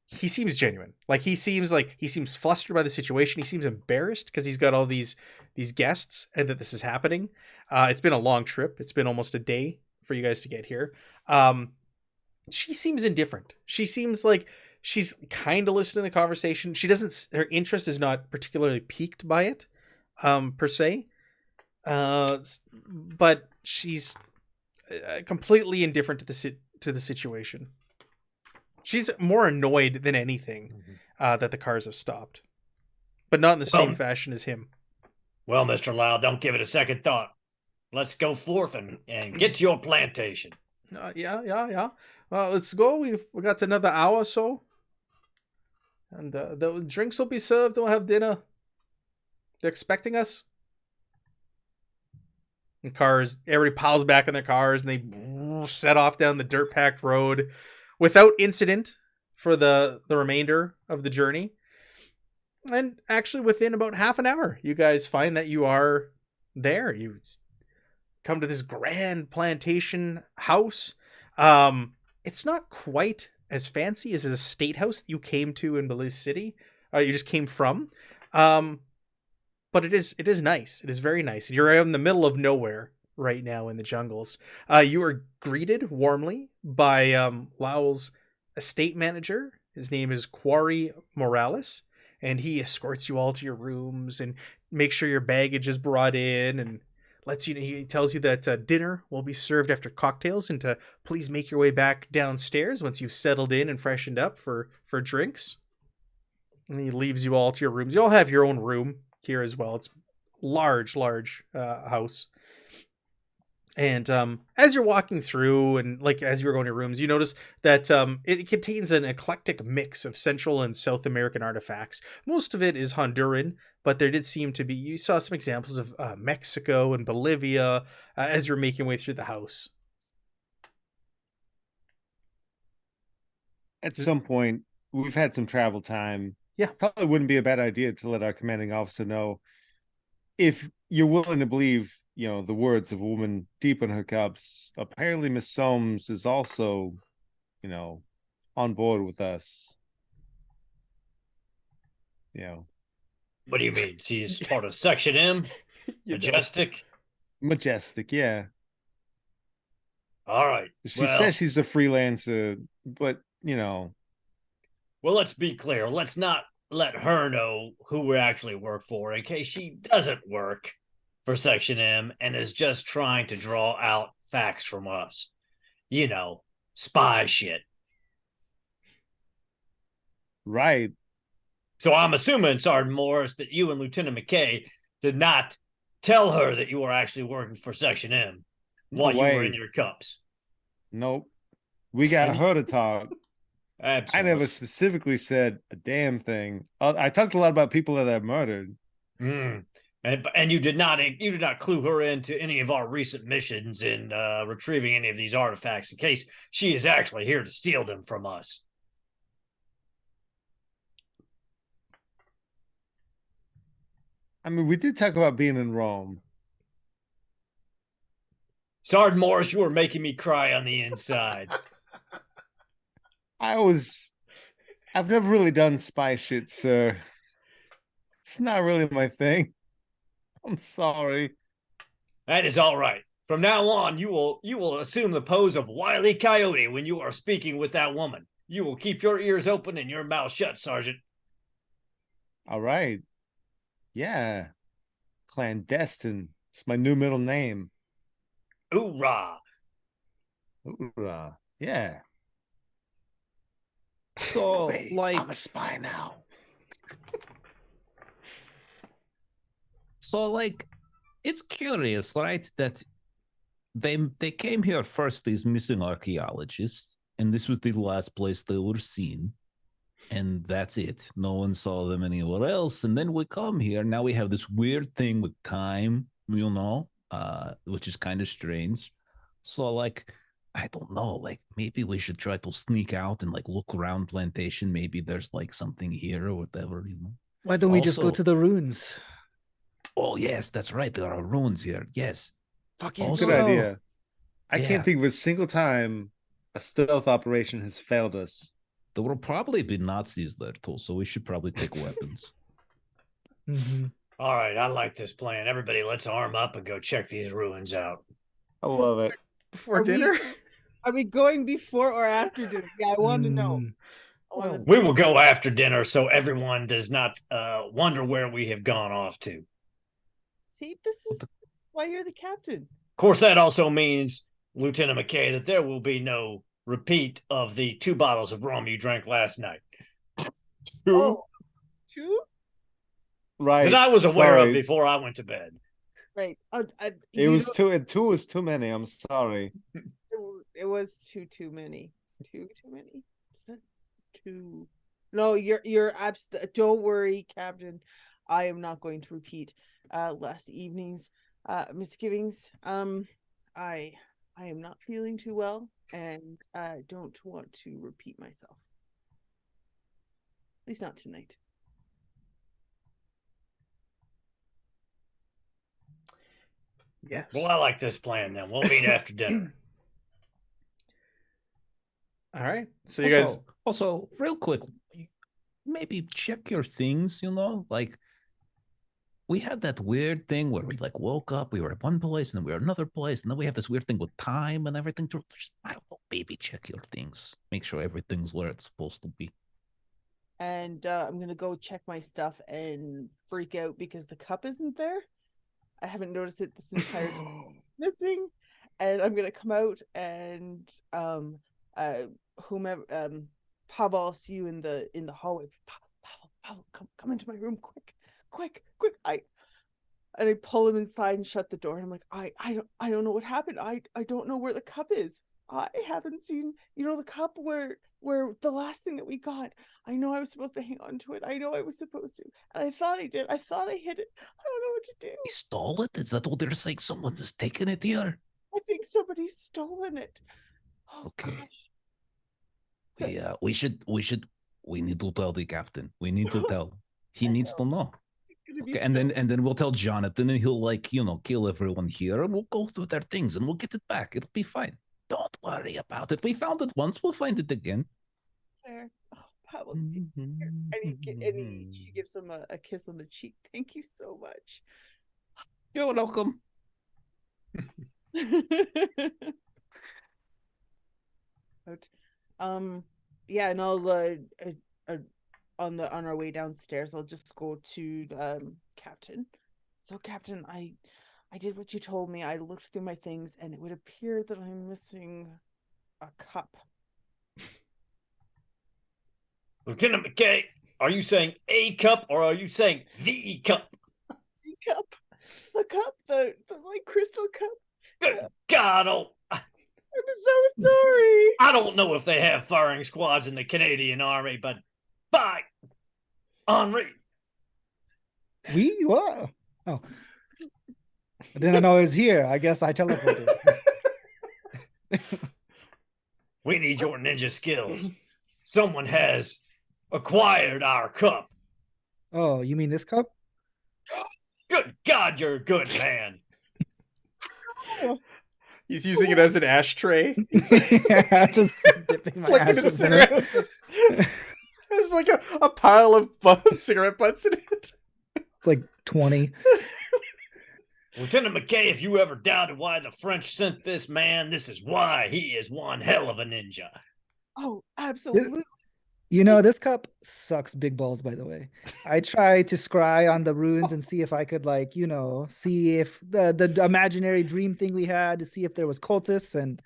he seems genuine. Like he seems flustered by the situation. He seems embarrassed because he's got all these guests and that this is happening. It's been a long trip. It's been almost a day for you guys to get here. She seems indifferent. She seems like she's kind of listening to the conversation. Her interest is not particularly piqued by it, per se. But she's completely indifferent to the situation. She's more annoyed than anything that the cars have stopped, but not in the same fashion as him. Well, Mr. Lau, don't give it a second thought. Let's go forth and get to your plantation. Yeah. Well, let's go. We got another hour or so, and the drinks will be served. We'll have dinner. They're expecting us. And everybody piles back in their cars, and they set off down the dirt-packed road without incident for the remainder of the journey. And actually, within about half an hour, you guys find that you are there. You come to this grand plantation house. It's not quite as fancy as a state house that you came to in Belize City. You just came from. But it is nice. It is very nice. You're in the middle of nowhere right now in the jungles. You are greeted warmly by Lowell's estate manager. His name is Quarry Morales, and he escorts you all to your rooms and makes sure your baggage is brought in and lets you. He tells you that dinner will be served after cocktails, and to please make your way back downstairs once you've settled in and freshened up for drinks. And he leaves you all to your rooms. You all have your own room here as well. It's large house. And as you're walking through and like as you're going to rooms, you notice that it contains an eclectic mix of Central and South American artifacts. Most of it is Honduran, but there did seem to be, you saw some examples of Mexico and Bolivia as you're making your way through the house. At some point, we've had some travel time. Yeah. Probably wouldn't be a bad idea to let our commanding officer know, if you're willing to believe, the words of a woman deep in her cups. Apparently Miss Soames is also, on board with us. What do you mean? She's part of Section M? Majestic? Majestic, yeah. All right. She says she's a freelancer, but, Well, let's be clear. Let's not let her know who we actually work for in case she doesn't work for Section M and is just trying to draw out facts from us. Spy shit. Right. So I'm assuming, Sergeant Morris, that you and Lieutenant McKay did not tell her that you were actually working for Section M while you were in your cups. Nope. We got her to talk. Absolutely. I never specifically said a damn thing. I talked a lot about people that I've murdered. And you did not clue her into any of our recent missions in retrieving any of these artifacts in case she is actually here to steal them from us. I mean, we did talk about being in Rome. Sergeant Morris, you were making me cry on the inside. I've never really done spy shit, sir. It's not really my thing. I'm sorry. That is all right. From now on, you will assume the pose of Wile E. Coyote when you are speaking with that woman. You will keep your ears open and your mouth shut, Sergeant. All right. Yeah. Clandestine. It's my new middle name. Hoorah. Hoorah. Yeah. So, I'm a spy now. So, it's curious, right? That they came here first, these missing archaeologists, and this was the last place they were seen. And that's it. No one saw them anywhere else. And then we come here. Now we have this weird thing with time, which is kind of strange. So, I don't know, maybe we should try to sneak out and look around plantation. Maybe there's something here or whatever, Why don't we just go to the ruins? Oh, yes, that's right. There are ruins here. Yes. Fucking Good idea. I can't think of a single time a stealth operation has failed us. There will probably be Nazis there too, so we should probably take weapons. Mm-hmm. All right, I like this plan. Everybody, let's arm up and go check these ruins out. I love it. Before dinner? Are we going before or after dinner? Yeah, I want to know. We will go after dinner so everyone does not wonder where we have gone off to. See, this is why you're the captain. Of course, that also means, Lieutenant McKay, that there will be no repeat of the 2 bottles of rum you drank last night. 2? Oh, 2? Right. That I was aware of before I went to bed. Right. It was 2, and 2 was too many. I'm sorry. It was too many. Too many. Is that 2? No, you're don't worry, Captain. I am not going to repeat last evening's misgivings. I am not feeling too well, and I don't want to repeat myself. At least not tonight. Yes. Well, I like this plan then. We'll meet after dinner. All right. So you guys. Also, real quick, maybe check your things. Like we had that weird thing where we like woke up, we were at one place, and then we were at another place, and then we have this weird thing with time and everything. Just, I don't know, maybe check your things. Make sure everything's where it's supposed to be. And I'm gonna go check my stuff and freak out because the cup isn't there. I haven't noticed it this entire time. Missing, and I'm gonna come out and whomever Pavel, I'll see you in the hallway. Pavel, come into my room quick. And I pull him inside and shut the door. And I'm like, I don't know what happened. I don't know where the cup is. I haven't seen, the cup where the last thing that we got. I know I was supposed to hang on to it. I know I was supposed to. And I thought I did. I thought I hid it. I don't know what to do. He stole it? Is that what they're saying? Someone's just taking it here? I think somebody's stolen it. Oh, Okay. Gosh. Yeah, we need to tell the captain. We need to tell. He needs to know. It's gonna be Okay, and then we'll tell Jonathan, and he'll kill everyone here, and we'll go through their things, and we'll get it back. It'll be fine. Don't worry about it. We found it once. We'll find it again. fair. Oh, Pavel, and she gives him a kiss on the cheek. Thank you so much. You're welcome. But, yeah, and I'll on our way downstairs, I'll just go to Captain. So, Captain, I did what you told me. I looked through my things, and it would appear that I'm missing a cup. Lieutenant McKay, are you saying a cup or are you saying the cup? The cup, the like crystal cup. Good God! I'm so sorry. I don't know if they have firing squads in the Canadian Army, but by Henri. What? Oh. I didn't know it was here. I guess I teleported. We need your ninja skills. Someone has acquired our cup. Oh, you mean this cup? Good God, you're a good man. He's using it as an ashtray. Yeah, just dipping my Flicking his ashes in it. cigarettes. There's like a pile of cigarette butts in it. It's like 20. Lieutenant McKay, if you ever doubted why the French sent this man, this is why. He is one hell of a ninja. Oh, absolutely. This cup sucks big balls, by the way. I tried to scry on the runes and see if I could, see if the imaginary dream thing we had, to see if there was cultists, and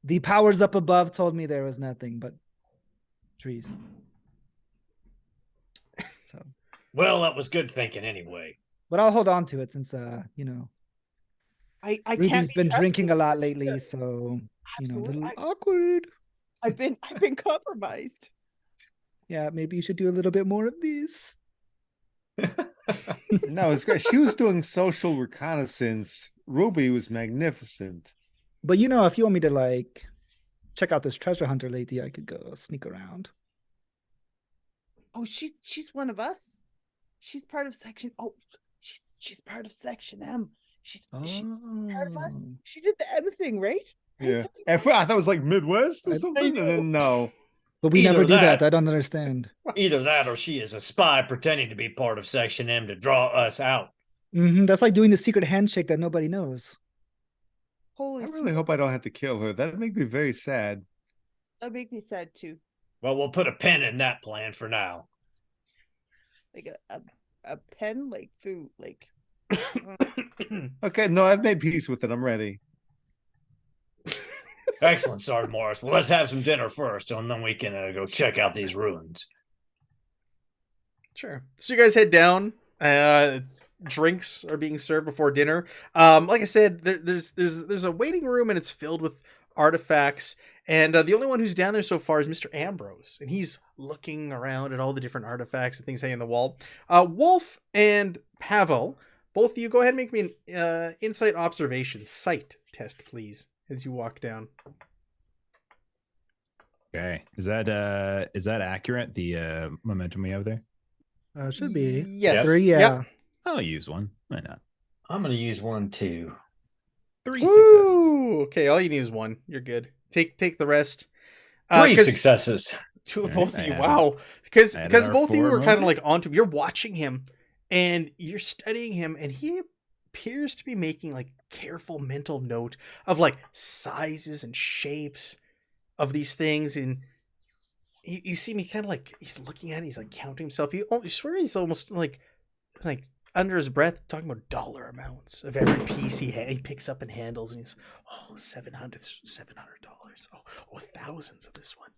the powers up above told me there was nothing but trees. So, Well, that was good thinking anyway. but I'll hold on to it since I Ruby's can't been drinking a trusted. lot lately, so a Absolutely. little awkward. I've been compromised. Yeah, maybe you should do a little bit more of this. No, it's great. She was doing social reconnaissance. Ruby was magnificent. But if you want me to check out this treasure hunter lady, I could go sneak around. Oh, she's one of us. She's part of section. Oh, she's part of section M. She's part of us. She did the M thing, right? Yeah. At first, I thought it was like Midwest or something, and then no. But we Either never do that- that. I don't understand. Either that or she is a spy pretending to be part of Section M to draw us out. That's like doing the secret handshake that nobody knows. Holy I really smokes, hope I don't have to kill her. That'd make me very sad. that make me sad too. Well, we'll put a pin in that plan for now. Like a pen, like through like. Okay, no, I've made peace with it. I'm ready. Excellent, Sergeant Morris. Well, let's have some dinner first, and then we can go check out these ruins. Sure. So you guys head down. Drinks are being served before dinner. Like I said, there's a waiting room, and it's filled with artifacts. And the only one who's down there so far is Mr. Ambrose, and he's looking around at all the different artifacts and things hanging on the wall. Wolf and Pavel, both of you, go ahead and make me an insight observation sight test, please, as you walk down. Okay. Is that accurate? The momentum we have there? Should be. Yes. 3, yeah. Yep. I'll use one. Why not? I'm going to use one too. 3 successes. Ooh, okay, all you need is one. You're good. Take the rest. 3 'Cause successes. two of Right, both of I you. added- Wow. Because I added our both of you four were kind of motive. like onto him. You're watching him, and you're studying him, and he appears to be making like careful mental note of like sizes and shapes of these things, and you see me kind of like he's looking at it, he's like counting himself. You swear he's almost like under his breath talking about dollar amounts of every piece he picks up and handles, and he's $700. Thousands of this one,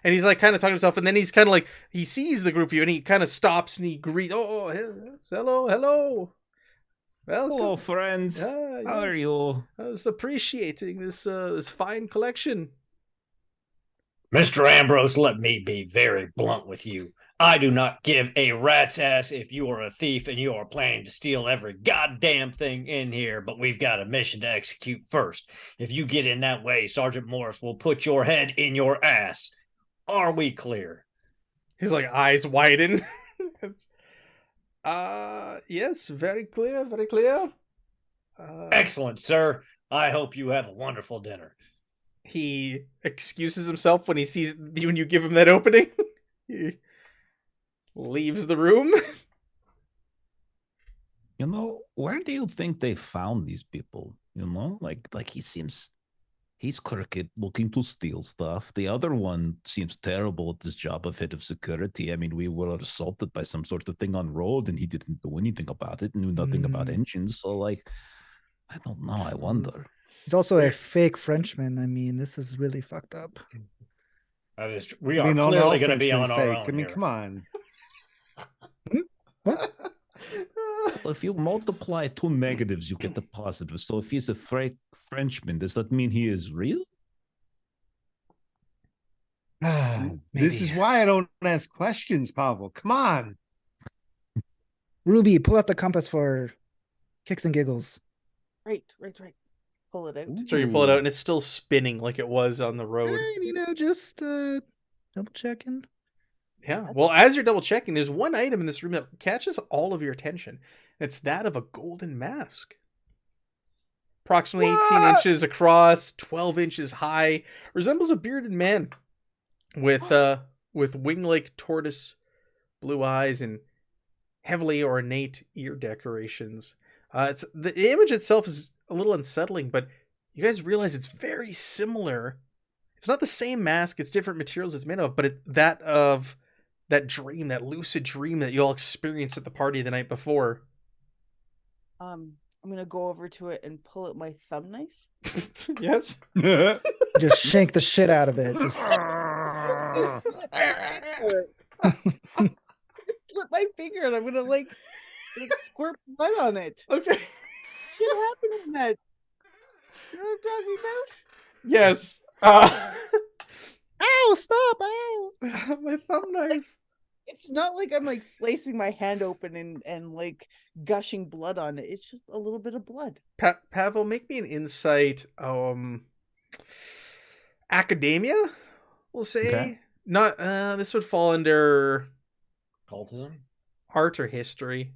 and he's like kind of talking to himself, and then he's kind of like he sees the group of you, and he kind of stops and he greets. Hello, welcome. Hello, friends. How are Yes. you? I was appreciating this fine collection. Mr. Ambrose, let me be very blunt with you. I do not give a rat's ass if you are a thief and you are planning to steal every goddamn thing in here, but we've got a mission to execute first. If you get in that way, Sergeant Morris will put your head in your ass. Are we clear? His like eyes widen. Yes, very clear, very clear. Excellent, sir. I hope you have a wonderful dinner. He excuses himself when he sees when you give him that opening. He leaves the room. You know, where do you think they found these people? You know, like he's crooked, looking to steal stuff. The other one seems terrible at this job of head of security. I mean, we were assaulted by some sort of thing on road, and he didn't do anything about it. Knew nothing about engines. So, like, I don't know. I wonder. He's also a fake Frenchman. I mean, this is really fucked up. That is, we I are mean, aren't all clearly going to be Frenchmen on our fake? own I mean, here. come on. What? Well, if you multiply two negatives, you get the positive. So if he's a fake Frenchman, does that mean he is real? This is why I don't ask questions, Pavel. Come on. Ruby, pull out the compass for kicks and giggles. Right. Pull it out. So you pull it out, and it's still spinning like it was on the road. You know, just double checking. Yeah. Well, as you're double checking, there's one item in this room that catches all of your attention. It's that of a golden mask. Approximately 18 inches across, 12 inches high, resembles a bearded man with wing-like tortoise blue eyes and heavily ornate ear decorations. It's the image itself is a little unsettling, but you guys realize it's very similar. It's not the same mask; it's different materials it's made of, but that dream, that lucid dream that you all experienced at the party the night before. I'm gonna go over to it and pull out my thumb knife. Yes. Just shank the shit out of it. Just Slip my finger and I'm gonna like squirt blood on it. Okay. What happened in that? You know what I'm talking about? Yes. ow! Stop! Ow! My thumb knife. It's not like I'm like slicing my hand open and like gushing blood on it. It's just a little bit of blood. Pavel, make me an insight. Academia, we'll say. Okay. Not. This would fall under Cultism? art or history,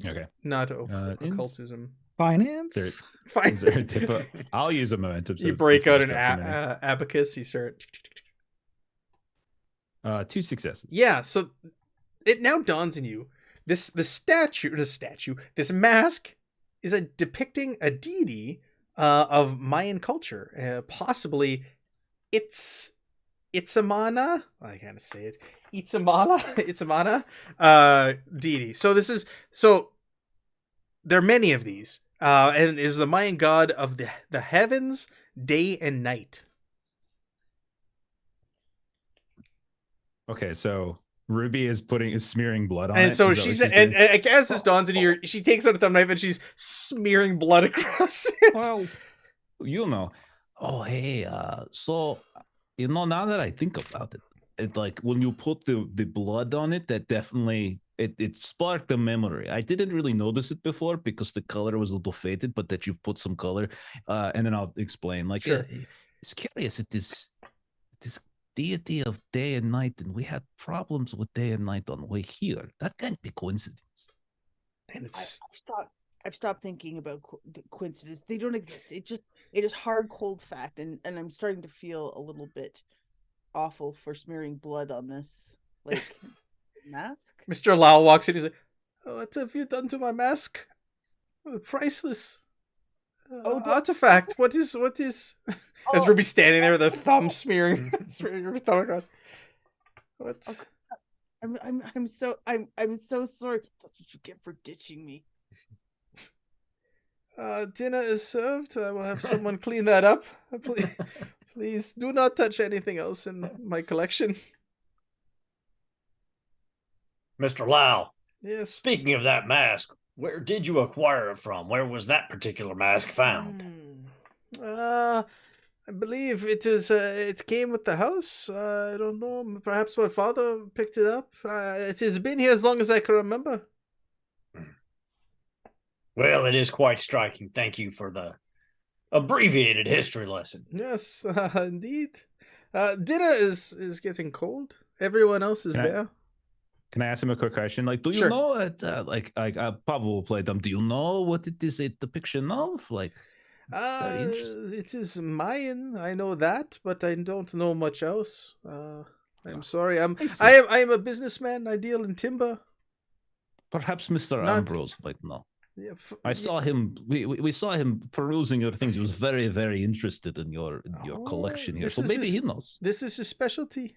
Okay. not occultism. Finance. Fine. Is there a I'll use a momentum. You break out an abacus. You start. 2 successes. Yeah. So it now dawns on you. This mask is depicting a deity of Mayan culture. Possibly, Itzamana. I can't say it. Itzamana deity. So there are many of these, and is the Mayan god of the heavens, day and night. Okay, so Ruby is smearing blood on it. And so Is that she's what and doing? as this dawns into your, she takes out a thumb knife and she's smearing blood across it. Well, you know. Oh, hey, so now that I think about it, like when you put the blood on it, that definitely it sparked a memory. I didn't really notice it before because the color was a little faded, but that you've put some color, and then I'll explain. Like, Sure. it's curious. It is this deity of day and night, and we had problems with day and night on the way here. That can't be coincidence. And I I've stopped thinking about the coincidence. They don't exist. It is hard, cold fact, and I'm starting to feel a little bit awful for smearing blood on this like mask. Mr. Lau walks in. He's like, "What have you done to my mask? Priceless artifact. What is?" As Ruby's standing there with a thumb smearing her thumb across. What? I'm so sorry. That's what you get for ditching me. Dinner is served. I will have someone clean that up. Please do not touch anything else in my collection. Mr. Lau, Yes. speaking of that mask, where did you acquire it from? Where was that particular mask found? I believe it is. It came with the house. I don't know. Perhaps my father picked it up. It has been here as long as I can remember. Well, it is quite striking. Thank you for the abbreviated history lesson. Yes, indeed. Dinner is getting cold. Everyone else is there. Can I ask him a quick question? Like, do you Sure. know it? Pavel will play them. Do you know what it is a depiction of? Like, very interesting. It is Mayan. I know that, but I don't know much else. I'm sorry. I am a businessman. I deal in timber. Perhaps Mr. Ambrose might know. Yeah, I saw him. We saw him perusing your things. He was very, very interested in your collection here. So maybe he knows. This is his specialty.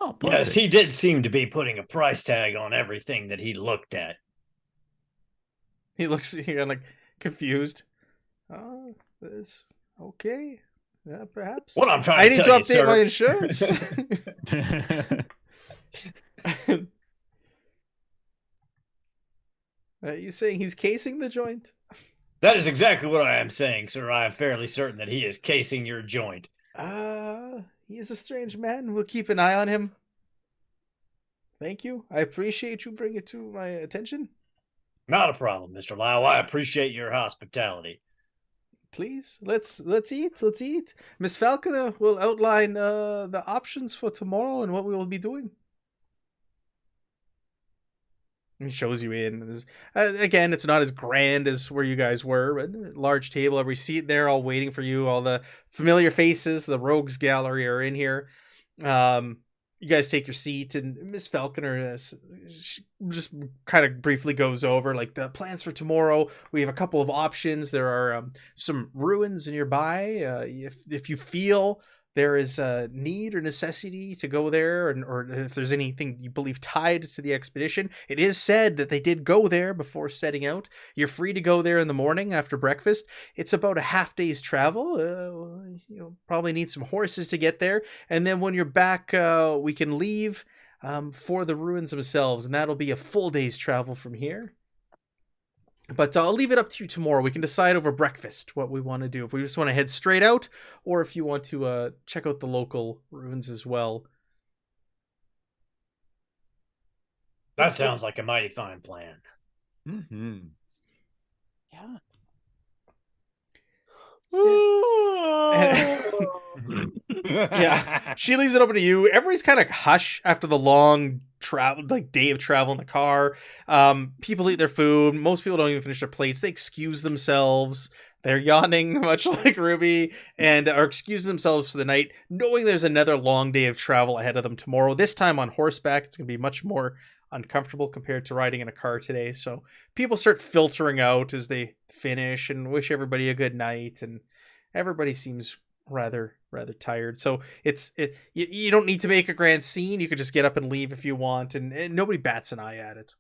Oh, Yes, he did seem to be putting a price tag on everything that he looked at. He looks here like confused. Oh, that's okay. Yeah, perhaps. What I'm trying I to need to tell you, update sir. my insurance. Are you saying he's casing the joint? That is exactly what I am saying, sir. I am fairly certain that he is casing your joint. He is a strange man. We'll keep an eye on him. Thank you. I appreciate you bringing it to my attention. Not a problem, Mr. Lau. I appreciate your hospitality. Please, let's eat. Let's eat. Miss Falconer will outline the options for tomorrow and what we will be doing. He shows you in. Again, it's not as grand as where you guys were, but large table, every seat there, all waiting for you. All the familiar faces, the rogues gallery are in here. You guys take your seat, and Miss Falconer just kind of briefly goes over like the plans for tomorrow. We have a couple of options. There are some ruins nearby. If you feel there is a need or necessity to go there, or if there's anything you believe tied to the expedition, it is said that they did go there before setting out. You're free to go there in the morning after breakfast. It's about a half day's travel. You'll probably need some horses to get there. And then when you're back, we can leave for the ruins themselves, and that'll be a full day's travel from here. But I'll leave it up to you tomorrow. We can decide over breakfast what we want to do. If we just want to head straight out, or if you want to check out the local ruins as well. That sounds like a mighty fine plan. Mm-hmm. Yeah. Yeah, she leaves it open to you. Everybody's kind of hush after the long travel, like day of travel in the car. People eat their food. Most people don't even finish their plates. They excuse themselves. They're yawning, much like Ruby, and are excusing themselves for the night, knowing there's another long day of travel ahead of them tomorrow. This time on horseback, it's going to be much more uncomfortable compared to riding in a car today. So people start filtering out as they finish and wish everybody a good night, and everybody seems rather tired. So you don't need to make a grand scene. You could just get up and leave if you want, and nobody bats an eye at it.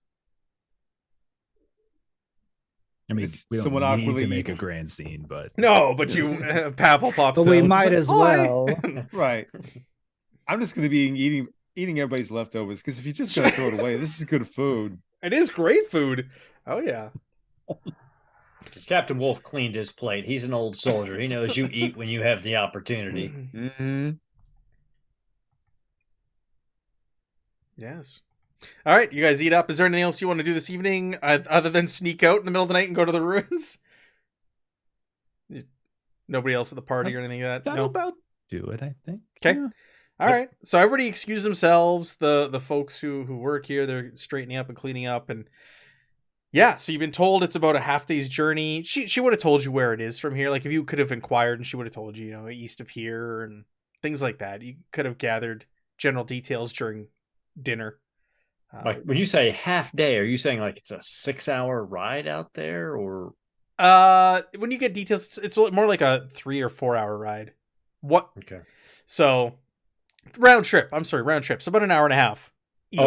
I mean, we don't Someone need to awkwardly- make a grand scene, but No, but you Pavel pops But we out. might as Hi. well. Right. I'm just going to be eating everybody's leftovers because if you're just going to throw it away, this is good food. It is great food. Oh yeah. Captain Wolf cleaned his plate. He's an old soldier. He knows you eat when you have the opportunity. Mm-hmm. Yes. All right, you guys eat up. Is there anything else you want to do this evening other than sneak out in the middle of the night and go to the ruins? Nobody else at the party or anything like that? that'll No? about do it, I think. Okay. Yeah. All right. So everybody excuse themselves. The folks who work here, they're straightening up and cleaning up, and Yeah, so you've been told it's about a half day's journey. She would have told you where it is from here. Like if you could have inquired, and she would have told you, east of here and things like that. You could have gathered general details during dinner. Like when you say half day, are you saying like it's a 6-hour ride out there, or when you get details, it's more like a 3 or 4 hour ride. What? okay? So round trip. I'm sorry, round trip. So about an hour and a half each,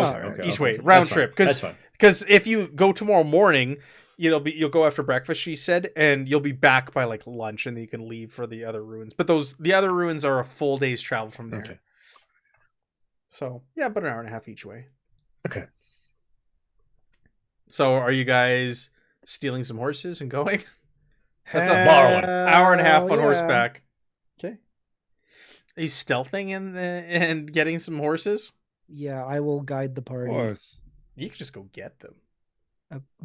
each way. Round trip. That's fine. Because if you go tomorrow morning, you'll go after breakfast, she said, and you'll be back by like lunch, and then you can leave for the other ruins. But the other ruins are a full day's travel from there. Okay. So yeah, about an hour and a half each way. Okay. So are you guys stealing some horses and going? That's a borrowing. Hour and a half on yeah. horseback. Okay. Are you stealthing and getting some horses? Yeah, I will guide the Of party. course. You could just go get them.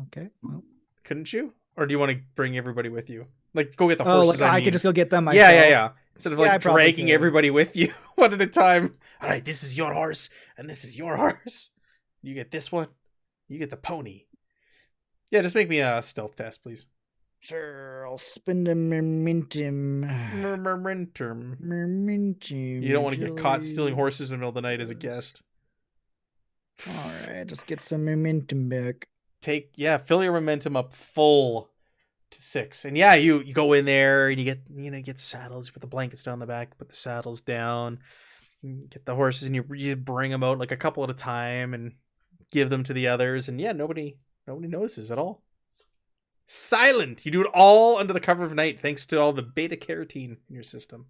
Okay. Well. Couldn't you? Or do you want to bring everybody with you? Like, go get the Oh, horses. like I mean. could just go get them myself. Yeah. Instead of Yeah, I like probably dragging could. everybody with you one at a time. All right, this is your horse, and this is your horse. You get this one. You get the pony. Yeah, just make me a stealth test, please. Sure, I'll spend a momentum. Momentum. Momentum. You don't want to get caught stealing horses in the middle of the night as a guest. All right, just get some momentum back. Fill your momentum up full to 6. And yeah, you go in there and you get saddles, you put the blankets down the back, put the saddles down, you get the horses, and you bring them out like a couple at a time and give them to the others, and yeah, nobody notices at all. Silent. You do it all under the cover of night, thanks to all the beta carotene in your system.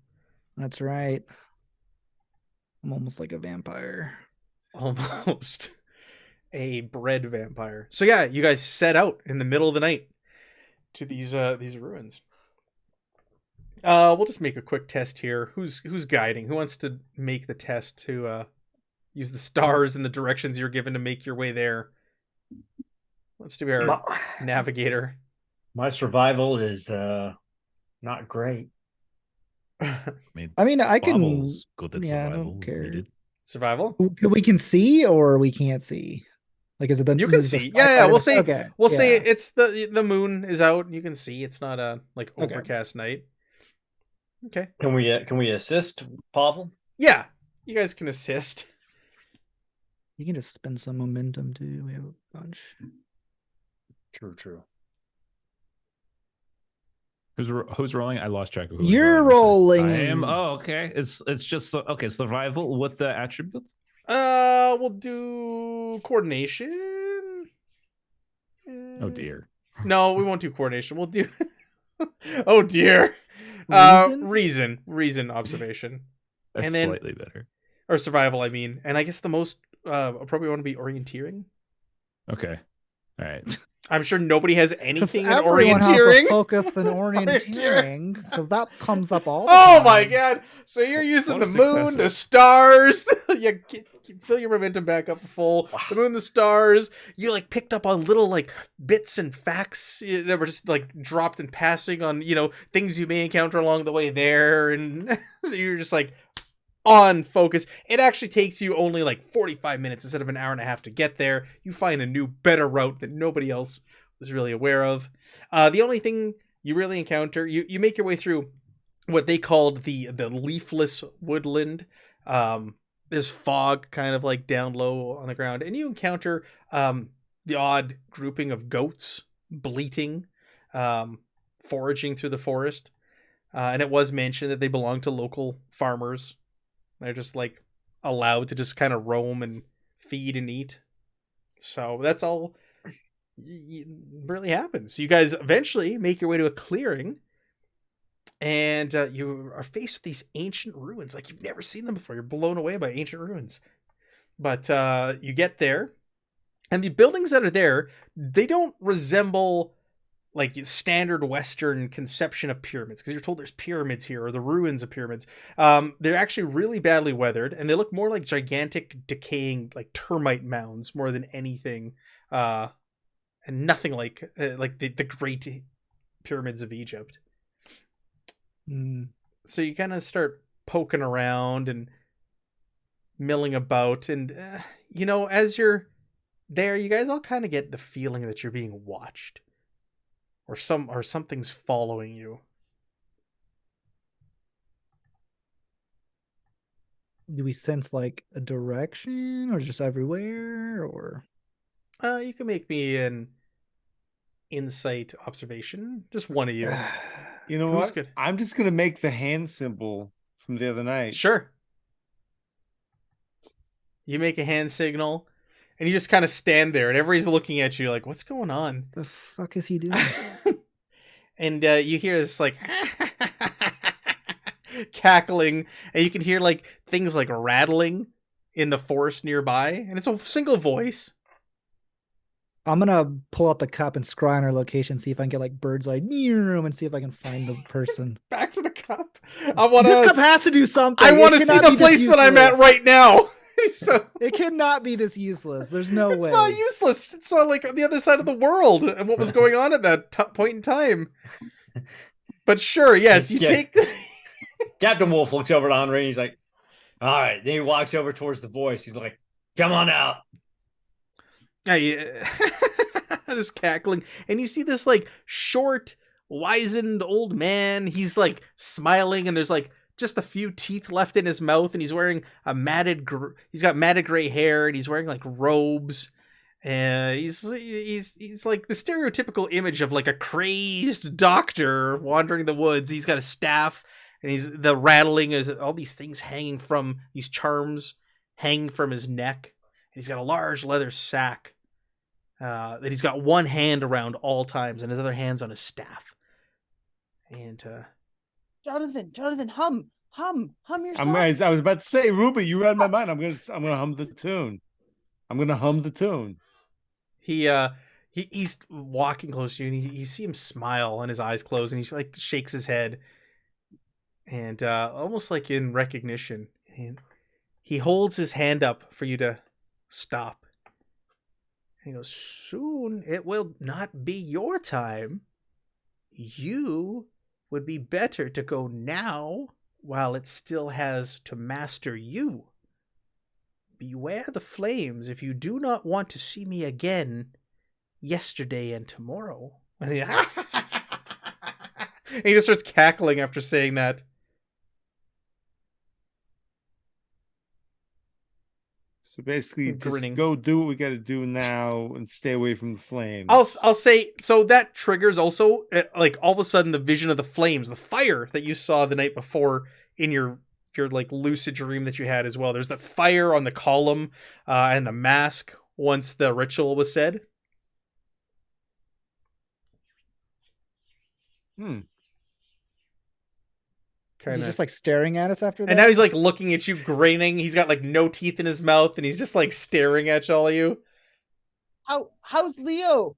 That's right. I'm almost like a vampire. Almost a bred vampire. So yeah, you guys set out in the middle of the night to these ruins. We'll just make a quick test here. Who's guiding? Who wants to make the test to use the stars and the directions you're given to make your way there? Let's do our navigator. My survival is not great. I mean, I can. Pavel's good at Yeah, I survival don't if care. needed. Survival? We can see or we can't see. Like, is it the You can is the see. sky Yeah. part We'll of- say Okay. we'll say yeah. it's the moon is out. You can see. It's not a like Okay. overcast night. Okay. Can we assist Pavel? Yeah. You guys can assist. You can just spend some momentum too. We have a bunch. True. Who's rolling? I lost track of who. You're was rolling. I am. Oh, okay. It's just okay. Survival with the attribute. We'll do coordination. Oh dear. No, we won't do coordination. We'll do. Oh dear. Reason observation, That's And then- slightly better. or survival. I mean, and I guess the most appropriate one would be orienteering. Okay. All right. I'm sure nobody has anything in Everyone has orienteering. to focus in orienteering because that comes up all the Oh time. my god! So you're using What the a moon, success. the stars. You fill your momentum back up full. The moon, the stars. You like picked up on little like bits and facts that were just like dropped in passing on things you may encounter along the way there, and you're just like on focus. It actually takes you only like 45 minutes instead of an hour and a half to get there. You find a new, better route that nobody else was really aware of. The only thing you really encounter, you make your way through what they called the leafless woodland. There's fog kind of like down low on the ground, and you encounter the odd grouping of goats bleating, foraging through the forest. And it was mentioned that they belong to local farmers. They're just like allowed to just kind of roam and feed and eat. So that's all really happens. You guys eventually make your way to a clearing, and you are faced with these ancient ruins. Like you've never seen them before. You're blown away by ancient ruins. But you get there, and the buildings that are there, they don't resemble like standard Western conception of pyramids, because you're told there's pyramids here or the ruins of pyramids. They're actually really badly weathered, and they look more like gigantic decaying like termite mounds more than anything, and nothing like the great pyramids of Egypt. So you kind of start poking around and milling about, and as you're there, you guys all kind of get the feeling that you're being watched, or something's following you. Do we sense like a direction, or just everywhere, or? You can make me an insight observation. Just one of you. You know Who's what? good? I'm just gonna make the hand symbol from the other night. Sure. You make a hand signal, and you just kind of stand there, and everybody's looking at you like, "What's going on?" The fuck is he doing? And you hear this like cackling, and you can hear like things like rattling in the forest nearby, and it's a single voice. I'm gonna pull out the cup and scry on our location, see if I can get like bird's eye room, and see if I can find the person. Back to the cup. I want This cup has to do something. I want It to see cannot the be this place that I'm at useless. right now. So It cannot be this useless. There's no it's way. not useless. It's on like on the other side of the world, and what was going on at that point in time. But sure, yes, you Yeah. take. Captain Wolf looks over at Henri and he's like, all right. Then he walks over towards the voice. He's like, come on out. This cackling, and you see this like short, wizened old man. He's like smiling, and there's like just a few teeth left in his mouth, and he's wearing a he's got matted gray hair, and he's wearing like robes. And he's like the stereotypical image of like a crazed doctor wandering the woods. He's got a staff, and the rattling is all these things hanging from these charms hanging from his neck. And he's got a large leather sack that he's got one hand around all times, and his other hand's on his staff. And Jonathan, hum your song. I was about to say, Ruby, you read my mind. I'm gonna hum the tune. He's walking close to you, and you see him smile and his eyes close, and he like shakes his head, and almost like in recognition, and he holds his hand up for you to stop. And he goes, soon it will not be your time. You would be better to go now while it still has to master you. Beware the flames if you do not want to see me again yesterday and tomorrow. And he just starts cackling after saying that. So basically, Grinning. just go do what we got to do now and stay away from the flames. I'll say, so that triggers also, like, all of a sudden the vision of the flames, the fire that you saw the night before in your like lucid dream that you had as well. There's that fire on the column and the mask once the ritual was said. Is he just like staring at us after that? And now he's like looking at you, grinning. He's got like no teeth in his mouth, and he's just like staring at all of you. How's Leo?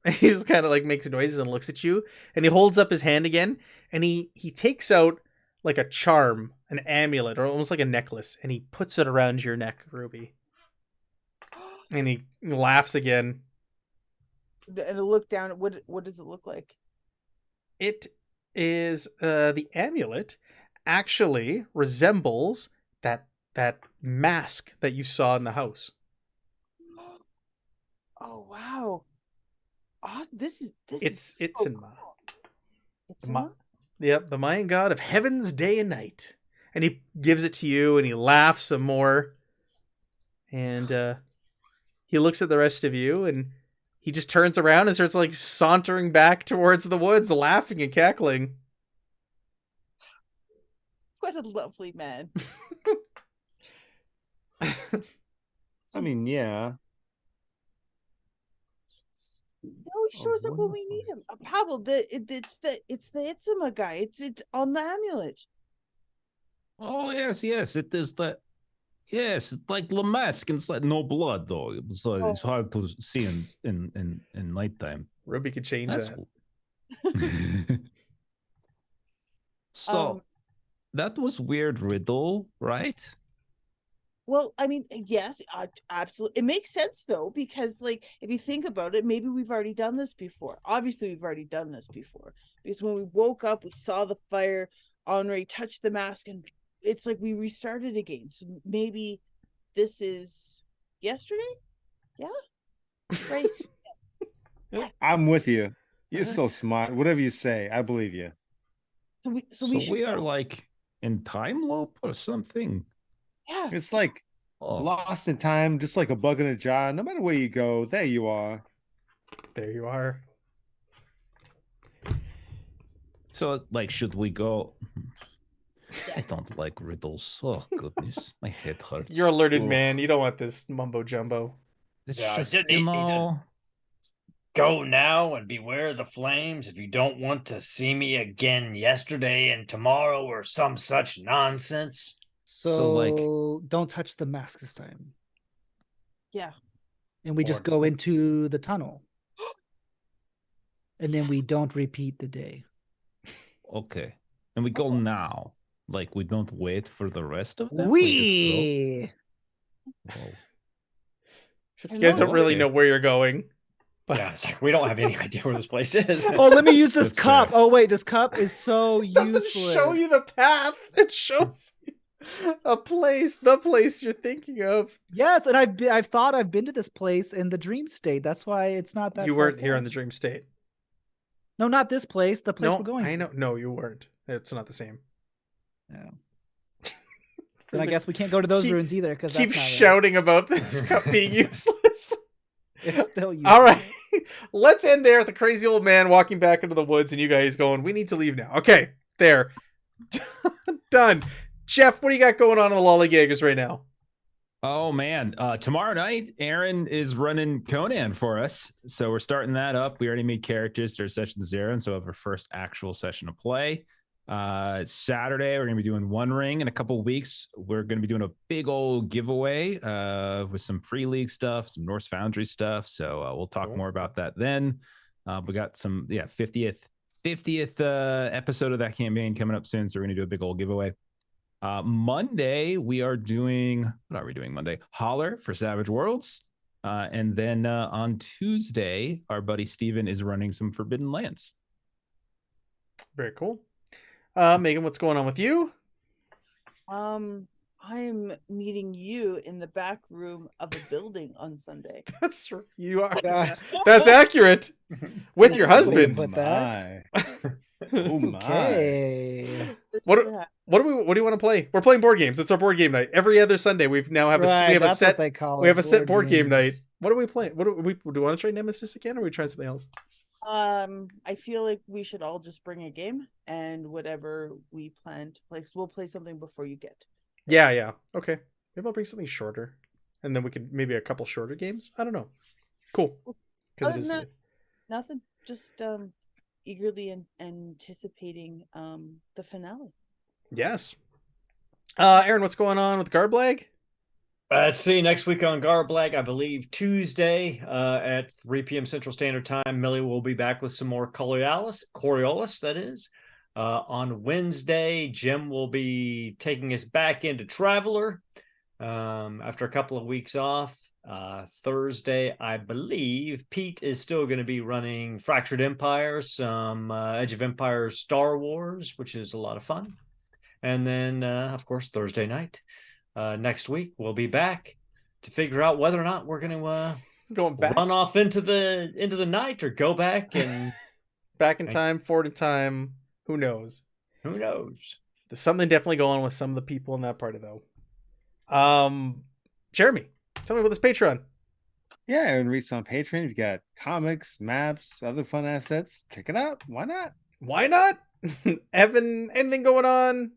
He just kind of like makes noises and looks at you, and he holds up his hand again, and he takes out like a charm, an amulet, or almost like a necklace, and he puts it around your neck, Ruby. And he laughs again. And I look down at what does it look like? It is the amulet actually resembles that mask that you saw in the house. Oh wow! Awesome. This is It's so in cool. It's the Mayan god of heaven's day and night. And he gives it to you, and he laughs some more. And he looks at the rest of you, and he just turns around and starts like sauntering back towards the woods, laughing and cackling. What a lovely man. I mean, yeah. No, he shows up when we need him. Pavel, it's the Itzima guy. It's on the amulet. Oh yes, it is that. Yes, like the mask, and it's like no blood though, so it's hard to see in nighttime. Ruby could change That's that. So that was weird riddle, right? Well, I mean, yes, absolutely. It makes sense though, because like if you think about it, maybe we've already done this before. Obviously, we've already done this before because when we woke up, we saw the fire. Henri touched the mask, and it's like we restarted a game. So maybe this is yesterday? Yeah. Right. I'm with you. You're so smart. Whatever you say, I believe you. So we should we are like in time loop or something. yeah. It's like Oh, lost in time, just like a bug in a jar. No matter where you go, there you are. There you are. so like, should we go? I Yes. don't like riddles. Oh goodness, my head hurts. You're a learned Oof. man. You don't want this mumbo jumbo. It's Yeah, just, didn't you he said- know. Go now and beware the flames if you don't want to see me again yesterday and tomorrow or some such nonsense. So, like- don't touch the mask this time. Yeah. And we just Or- go into the tunnel. And then we don't repeat the day. Okay, and we go now. Like we don't wait for the rest of them. We Just go. Whoa. Except you guys don't really Okay. know where you're going. But Yeah, it's like we don't have any idea where this place is. Oh, let me use this That's cup. fair. Oh wait, this cup is so it doesn't useless. show you the path. It shows you a place, the place you're thinking of. Yes, and I've thought I've been to this place in the dream state. That's why it's not that. You far weren't here in the fetched. dream state. No, not this place. The place No, we're going. I to. know. No, you weren't. It's not the same. No. Then I guess we can't go to those Keep- ruins either because Keep that's not right. shouting about this cup being useless. It's still useless. All right, let's end there with the crazy old man walking back into the woods and you guys going, we need to leave now. Okay, there. Done. Jeff, what do you got going on in the lollygaggers right now? Oh man, tomorrow night Aaron is running Conan for us, so we're starting that up. We already made characters. There's session 0, and so we have our first actual session of play. Saturday we're gonna be doing One Ring. In a couple weeks we're gonna be doing a big old giveaway with some free league stuff, some Norse Foundry stuff. So we'll talk more about that then. We got some 50th episode of that campaign coming up soon, so we're gonna do a big old giveaway. Monday we are doing, what are we doing Monday? Holler for Savage Worlds. And then on Tuesday, our buddy Steven is running some Forbidden Lands. Very cool. Megan, what's going on with you? I'm meeting you in the back room of a building on Sunday. That's you are. Yeah. That's accurate. With your That's the way to husband. put that. Oh my. Okay. What do you want to play? We're playing board games. It's our board game night. Every other Sunday we now have Right, we have a that's set what they call we it, have a set board game night. games. What are we playing? What do we want to try Nemesis again or are we trying something else? I feel like we should all just bring a game and whatever we plan to play, 'cause we'll play something before you get. Yeah. Okay. Maybe I'll bring something shorter. And then we could maybe a couple shorter games. I don't know. Cool. Because it Other is than that, nothing. Just eagerly anticipating the finale. yes. Aaron, what's going on with Garblag? Let's see, next week on Garblag, I believe Tuesday at 3 p.m. Central Standard Time, Millie will be back with some more Coriolis, that is. On Wednesday, Jim will be taking us back into Traveler after a couple of weeks off. Thursday, I believe, Pete is still going to be running Fractured Empire, some Edge of Empire Star Wars, which is a lot of fun. And then, of course, Thursday night. Next week we'll be back to figure out whether or not we're going to Going back run off into the night or go back and back in time, forward in time. Who knows? who knows? There's something definitely going on with some of the people in that party though. Jeremy, tell me about this Patreon. Yeah, and read some on Patreon. You've got comics, maps, other fun assets. Check it out. Why not? Why not? Evan, anything going on?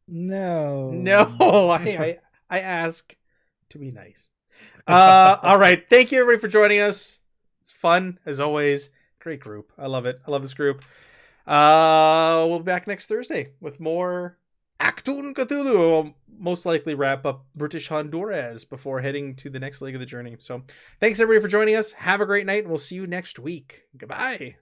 No. No, I ask to be nice. All right. Thank you everybody for joining us. It's fun as always. Great group. I love it. I love this group. We'll be back next Thursday with more Achtung, Cthulhu. We'll most likely wrap up British Honduras before heading to the next leg of the journey. So thanks everybody for joining us. Have a great night and we'll see you next week. Goodbye.